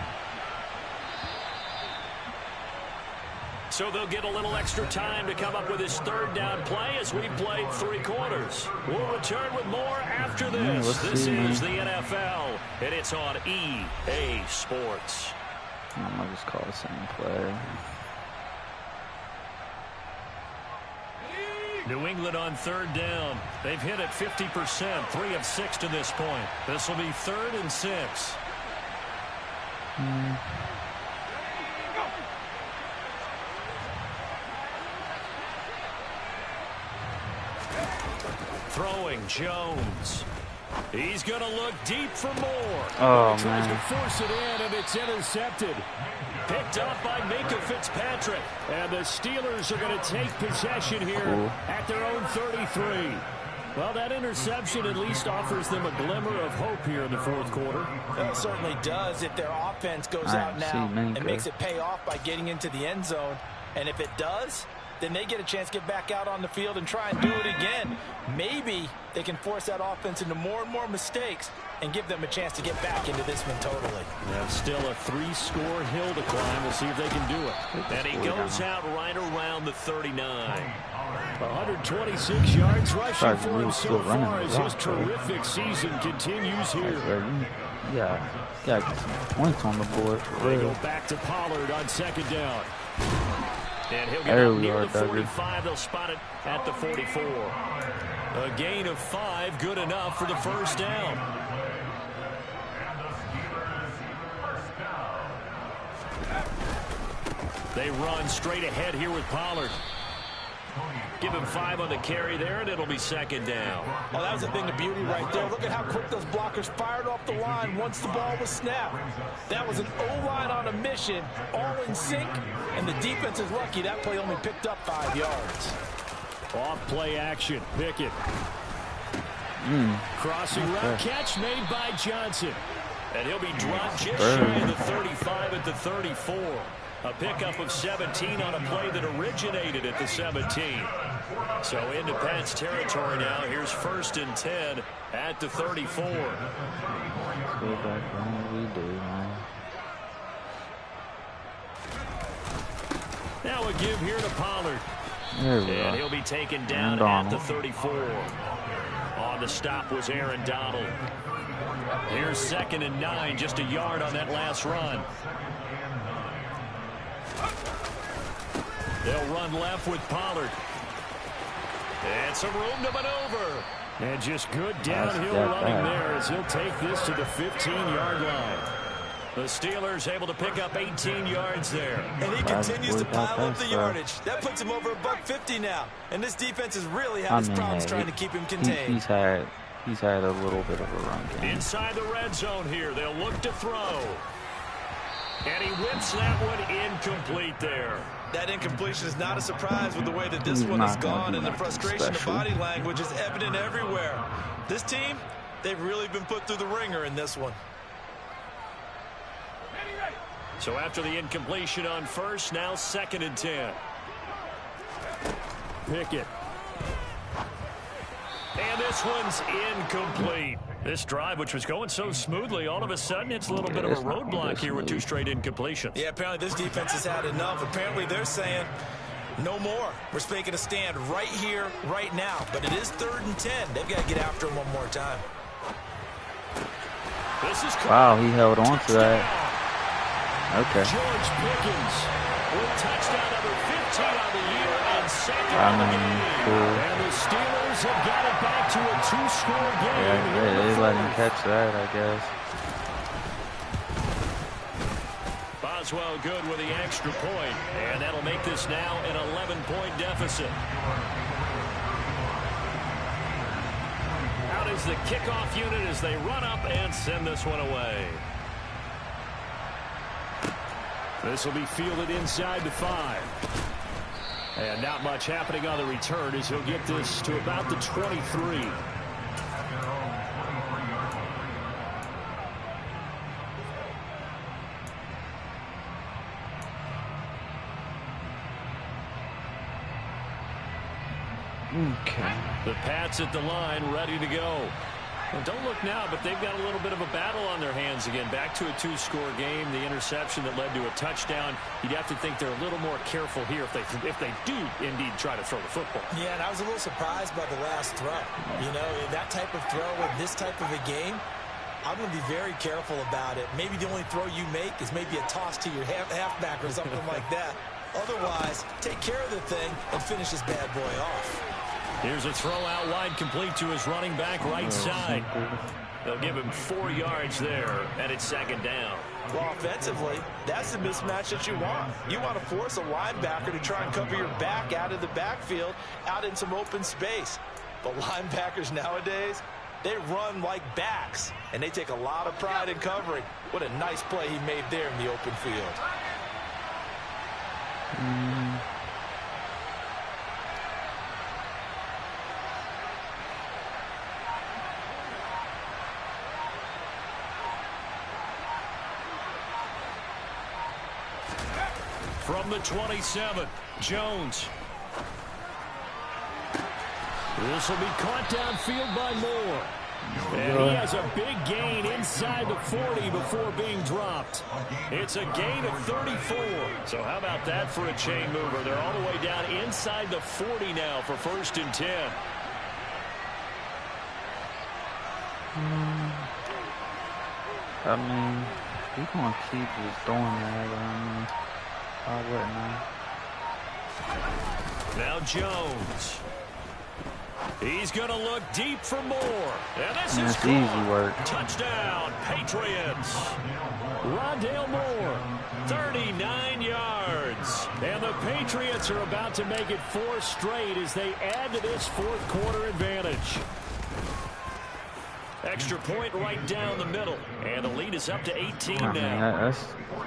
So they'll get a little extra time to come up with his 3rd down play as we played 3 quarters. We'll return with more after this. let's This see, is man. the NFL, and it's on EA Sports. I'm gonna just call the same play. New England on 3rd down. They've hit it 50%, 3 of 6 to this point. This will be 3rd and 6. Throwing Jones. He's going to look deep for more. Oh, He tries to man. force it in, and it's intercepted. Picked up by Minka Fitzpatrick. And the Steelers are going to take possession here at their own 33. Well, that interception at least offers them a glimmer of hope here in the 4th quarter. It certainly does if their offense goes I out see now Minka. and makes it pay off by getting into the end zone. And if it does, then they get a chance to get back out on the field and try and do it again. Maybe they can force that offense into more and more mistakes and give them a chance to get back into this one totally. Yeah, still a 3-score hill to climb. We'll see if they can do it. And he goes out right around the 39. 126 yards rushing for him so far as his terrific season continues here. Yeah, get some points on the board. They go back to Pollard on second down. And he'll get up near the 45. They'll spot it at the 44. A gain of 5, good enough for the first down. They run straight ahead here with Pollard. Give him 5 on the carry there, and it'll be second down. Oh, that was a thing of beauty right there. Look at how quick those blockers fired off the line once the ball was snapped. That was an O-line on a mission, all in sync, and the defense is lucky that play only picked up 5 yards. Off play action, Pickett. Crossing route catch made by Johnson. And he'll be dropped just shy of the 35 at the 34. A pickup of 17 on a play that originated at the 17. So into Pat's territory now. Here's 1st and 10 at the 34. Now a give here to Pollard. And he'll be taken down at the 34. On the stop was Aaron Donald. Here's 2nd and 9, just a yard on that last run. They'll run left with Pollard. And some room to maneuver. And just good downhill running there as he'll take this to the 15-yard line. The Steelers able to pick up 18 yards there. And he continues to pile up the yardage. That puts him over $150 now. And this defense has really had his problems trying to keep him contained. He's had a little bit of a run game. Inside the red zone here. They'll look to throw. And he whips that one incomplete there. That incompletion is not a surprise with the way that this one has gone, and the frustration of body language is evident everywhere. This team, they've really been put through the ringer in this one. So after the incompletion on first, now 2nd and 10. Pickett. And this one's incomplete. This drive, which was going so smoothly, all of a sudden it's a little bit of a roadblock here with 2 straight incompletions. Yeah, apparently this defense has had enough. Apparently they're saying no more. We're making a stand right here, right now. But it is 3rd and 10. They've got to get after him one more time. This is wow, he held on to that. Okay. George Pickens with touchdown number 15 on the year and 2nd on the game. Cool. And the Steelers have got it back to a 2-score game. Yeah, they let him catch that, I guess. Boswell good with the extra point, and that'll make this now an 11-point deficit. Out is the kickoff unit as they run up and send this one away. This will be fielded inside the 5. And not much happening on the return as he'll get this to about the 23. Okay. The Pats at the line, ready to go. Well, don't look now, but they've got a little bit of a battle on their hands again. Back to a 2-score game. The interception that led to a touchdown. You'd have to think they're a little more careful here if they do indeed try to throw the football. Yeah, and I was a little surprised by the last throw. You know, that type of throw in this type of a game, I'm going to be very careful about it. Maybe the only throw you make is maybe a toss to your halfback or something like that. Otherwise, take care of the thing and finish this bad boy off. Here's a throw out wide, complete to his running back right side. They'll give him 4 yards there, and it's 2nd down. Well, offensively, that's the mismatch that you want. You want to force a linebacker to try and cover your back out of the backfield, out in some open space. But linebackers nowadays, they run like backs, and they take a lot of pride in covering. What a nice play he made there in the open field. From the 27, Jones. This will be caught downfield by Moore. And he has a big gain inside the 40 before being dropped. It's a gain of 34. So how about that for a chain mover? They're all the way down inside the 40 now for 1st and 10. I mean, he's going to keep just doing that. I mean, why wouldn't I? Now Jones. He's going to look deep for Moore. And this is easy work. Touchdown, Patriots. Rondale Moore, 39 yards. And the Patriots are about to make it 4 straight as they add to this 4th quarter advantage. Extra point right down the middle. And the lead is up to 18 now. Man,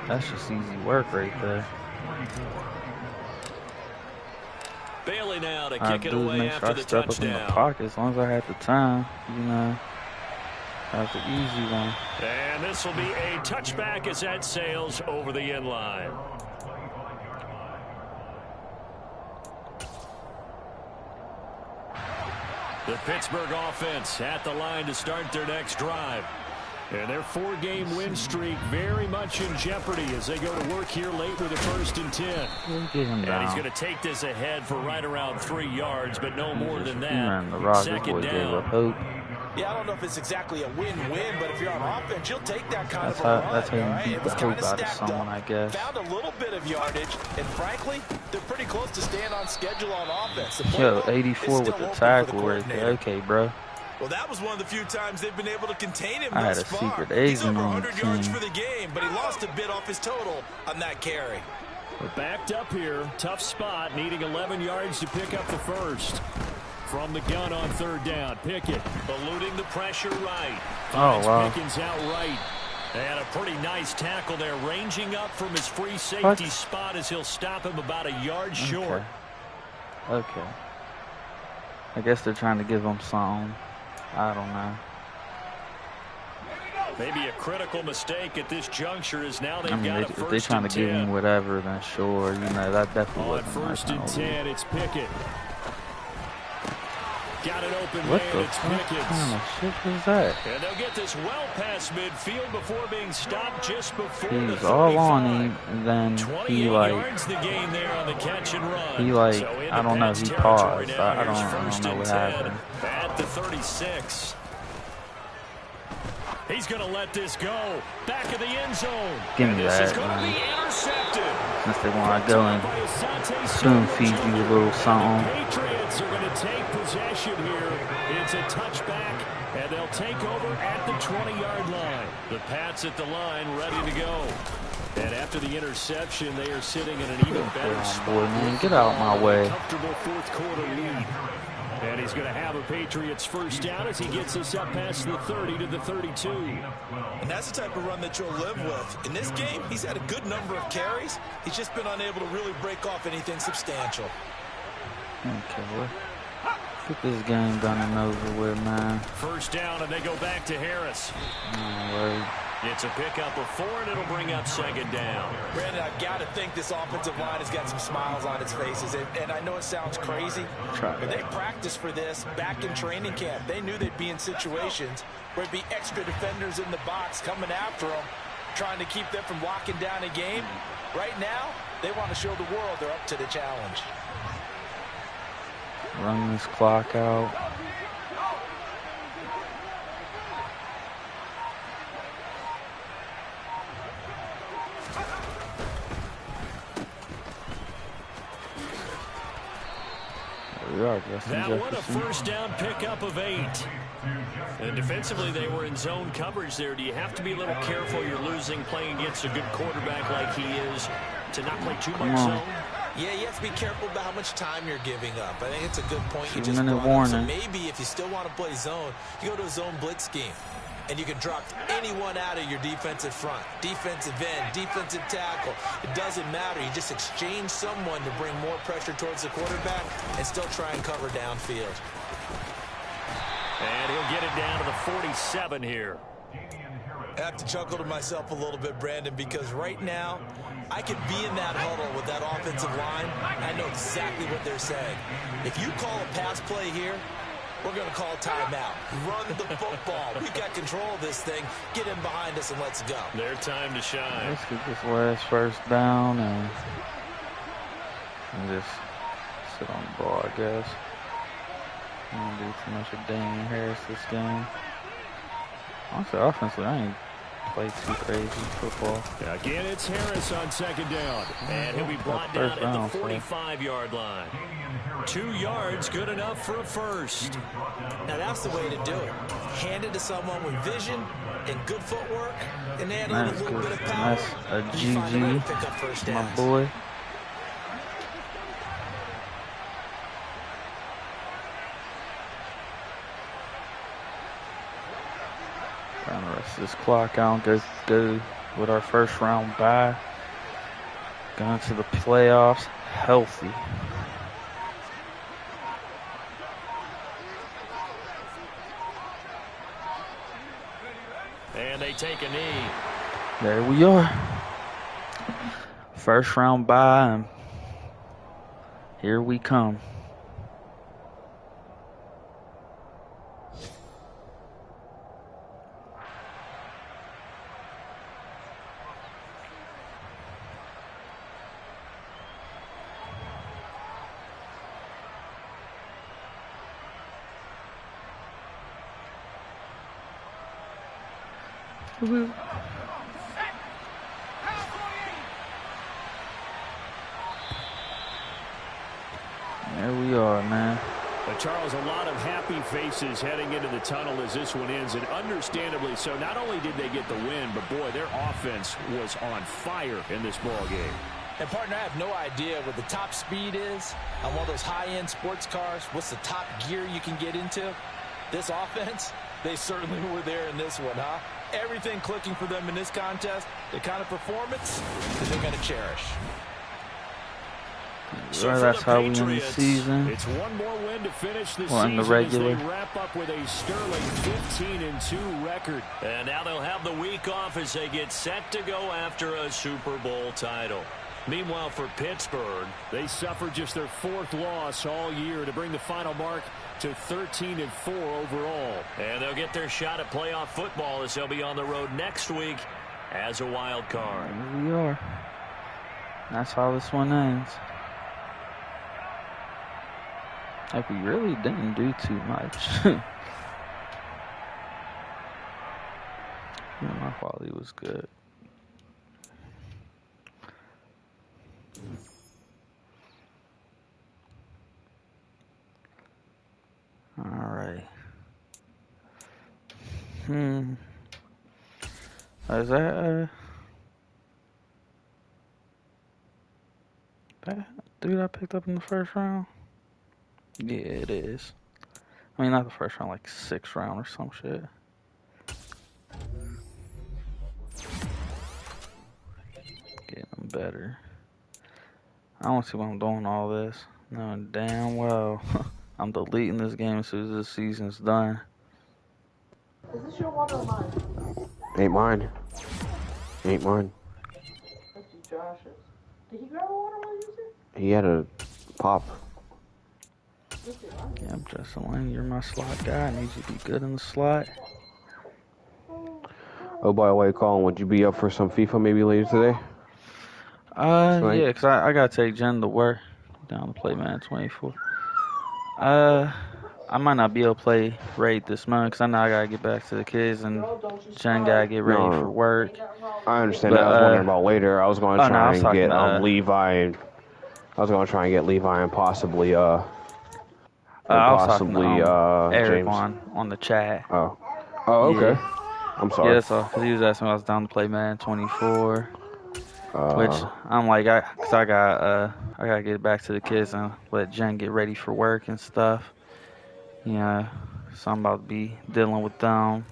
that's just easy work right there. Bailey now to kick it away after the step touchdown. Up in the pocket as long as I had the time, you know. That's an easy one. And this will be a touchback as that sails over the end line. The Pittsburgh offense at the line to start their next drive. And their 4-game win streak very much in jeopardy as they go to work here late with a 1st and 10. And he's going to take this ahead for right around 3 yards, but no more than that. The Rockets 2nd gave down. up hope. Yeah, I don't know if it's exactly a win-win, but if you're on offense, you'll take that kind That's of a run. that's how you right? beat the hope out of someone, I guess. Found a little bit of yardage, and frankly, they're pretty close to staying on schedule on offense. Yo, 84 with the tackle right there. Okay, bro. Well, that was one of the few times they've been able to contain him I had thus a far. secret He's agent over on 100 the yards team. for the game, but he lost a bit off his total on that carry. We're backed up here. Tough spot, needing 11 yards to pick up the first. From the gun on 3rd down, Pickett eluding the pressure right. Oh, wow. Pickens out right. And a pretty nice tackle there, ranging up from his free safety spot as he'll stop him about a yard short. Okay. I guess they're trying to give him something. I don't know. Maybe a critical mistake at this juncture is now they've got a 1st and 10. If they're trying to give him whatever, then sure. You know, that definitely On wasn't 1st and 10, it's Pickett. Got it open, what man. the It's fuck Pickett. kind of shit was that? And they'll get this well past midfield before being stopped just before He the was 35. all on him, and then 28 he like, yards the gain there on the catch and run. he like, So I don't know, he paused. I don't know what happened. At the 36. He's going to let this go. Back of the end zone. Give me and this that. is going to be intercepted. Since they want to go and spoon feed you a little something. Patriots are going to take possession here. It's a touchback, and they'll take over at the 20-yard line. The Pats at the line, ready to go. And after the interception, they are sitting in an even better spot. Boy, man, get out my way. Comfortable 4th quarter lead. And he's going to have a Patriots 1st down as he gets us up past the 30 to the 32. And that's the type of run that you'll live with. In this game, he's had a good number of carries. He's just been unable to really break off anything substantial. Okay, well, get this game done and over with, man. 1st down, and they go back to Harris. Alright. It's a pickup of 4, and it'll bring up 2nd down. Brandon, I've got to think this offensive line has got some smiles on its faces. And I know it sounds crazy, but they practiced for this back in training camp. They knew they'd be in situations where it'd be extra defenders in the box coming after them, trying to keep them from locking down a game. Right now, they want to show the world they're up to the challenge. Run this clock out. That one a 1st down pickup of 8. And defensively, they were in zone coverage there. Do you have to be a little careful? You're losing playing against a good quarterback like he is to not play too much zone? Yeah, you have to be careful about how much time you're giving up. I think it's a good point you just 2-minute brought up. So warning. maybe if you still want to play zone, you go to a zone blitz scheme. And you can drop anyone out of your defensive front, defensive end, defensive tackle. It doesn't matter. You just exchange someone to bring more pressure towards the quarterback and still try and cover downfield. And he'll get it down to the 47 here. I have to chuckle to myself a little bit, Brandon, because right now, I could be in that huddle with that offensive line. I know exactly what they're saying. If you call a pass play here, we're going to call timeout. Run the football. We've got control of this thing. Get in behind us and let's go. Their time to shine. Let's get this last first down and just sit on the ball, I guess. I don't do too much of Damian Harris this game. Honestly, offensively, I ain't played too crazy football. Again, it's Harris on second down. And he'll be brought down at the 45-yard line. 2 yards, good enough for a first. Now, that's the way to do it. Hand it to someone with vision and good footwork, and add on a little bit of power. That's a GG, my boy. Trying to rest this clock out, go with our first round bye. Going to the playoffs healthy. And they take a knee. There we are. First round bye, and here we come. Woo-hoo. There we are, man. But Charles, a lot of happy faces heading into the tunnel as this one ends, and understandably so. Not only did they get the win, but boy, their offense was on fire in this ball game. And partner, I have no idea what the top speed is on one of those high-end sports cars. What's the top gear you can get into? This offense, they certainly were there in this one, huh? Everything clicking for them in this contest, the kind of performance that they're going to cherish. So that's how we win the season. It's one more win to finish the season the regular. as they wrap up with a sterling 15-2 record. And now they'll have the week off as they get set to go after a Super Bowl title. Meanwhile, for Pittsburgh, they suffered just their 4th loss all year to bring the final mark to 13-4 overall. And they'll get their shot at playoff football as they'll be on the road next week as a wild card. Here we are. That's how this one ends. Like, we really didn't do too much. My quality was good. Alright. Is that that dude I picked up in the first round? Yeah, it is. I mean, not the first round, like 6th round or some shit. Getting them better. I don't see why I'm doing all this. Knowing damn well I'm deleting this game as soon as this season's done. Is this your water or mine? Ain't mine. Ain't mine. Let's see Josh's. Did he grab a water while you was there? He had a pop. Yeah, I'm Justin Lane. You're my slot guy. I need you to be good in the slot. Oh, by the way, Colin, would you be up for some FIFA maybe later today? Yeah, because I got to take Jen to work down to play Madden23. I might not be able to play Raid this month because I know I got to get back to the kids and Jen got to get ready for work. I understand that. I was wondering about later. I was going to try and get Levi and I was going to try and get Levi and possibly I was talking to Eric James on the chat. Oh, okay. Yeah. I'm sorry. Yeah, so because he was asking if I was down to play Madden24, which I'm like, because I gotta get back to the kids and let Jen get ready for work and stuff. You know, so I'm about to be dealing with them.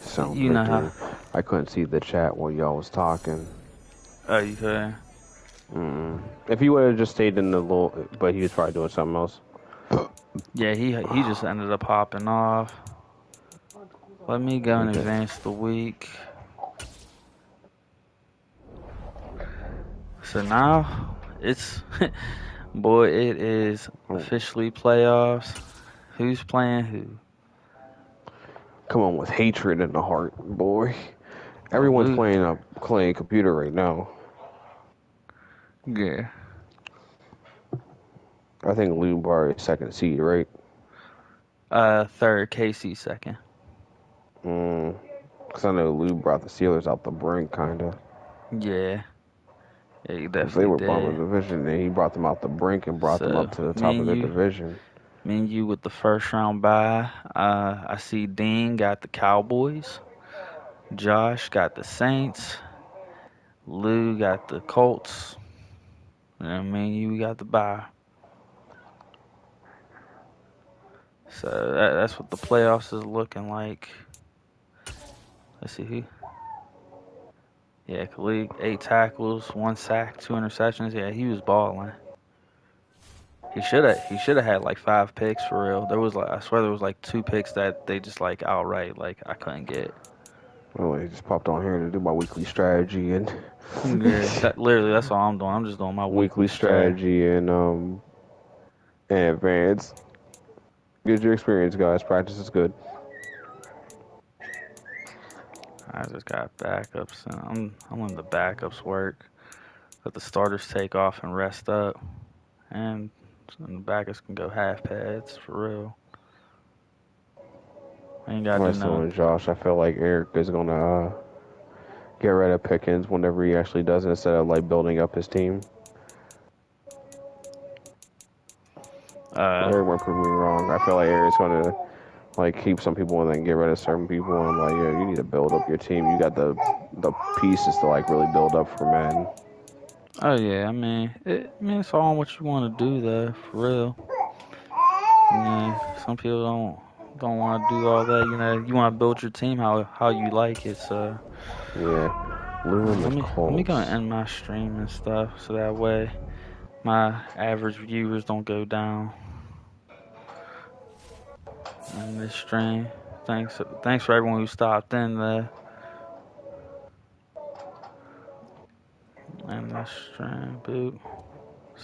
Sounds you know how I couldn't see the chat while y'all was talking. Oh, you could. If he would have just stayed in the little, but he was probably doing something else. Yeah, he just ended up hopping off. Let me go and advance the week. So now it's, boy, it is officially playoffs. Who's playing who? Come on, with hatred in the heart, boy. Everyone's playing computer right now. Yeah. I think Lou Bar is second seed, right? Third, KC second. Because I know Lou brought the Steelers out the brink, kind of. Yeah. Yeah, you Because they definitely were did. bottom of the division, and he brought them out the brink and brought them up to the top of the division. Me and you with the first round bye. I see Dean got the Cowboys. Josh got the Saints. Lou got the Colts. And me and you got the bye. So that's what the playoffs is looking like. Let's see who. Yeah, Khalid, 8 tackles, 1 sack, 2 interceptions. Yeah, he was balling. He should have had like 5 picks for real. There was I swear there was like 2 picks that they just like outright like I couldn't get. Well, he just popped on here to do my weekly strategy and yeah, that's all I'm doing. I'm just doing my weekly strategy and advance. Get your experience, guys. Practice is good. I just got backups. And I'm letting the backups work. Let the starters take off and rest up, and the backups can go half pads for real. I ain't gotta do nothing. Josh, I feel like Eric is gonna get rid of Pickens whenever he actually does it instead of like building up his team. Eric might prove me wrong. I feel like Eric's gonna like keep some people and then get rid of certain people. And I'm like, yeah, you need to build up your team. You got the pieces to like really build up for Madden. Oh yeah, I mean, it's all what you want to do though, for real. Some people don't want to do all that. You want to build your team how you like it. So yeah, let me go and end my stream and stuff, so that way my average viewers don't go down in this stream. Thanks for everyone who stopped in there. And this stream, boop.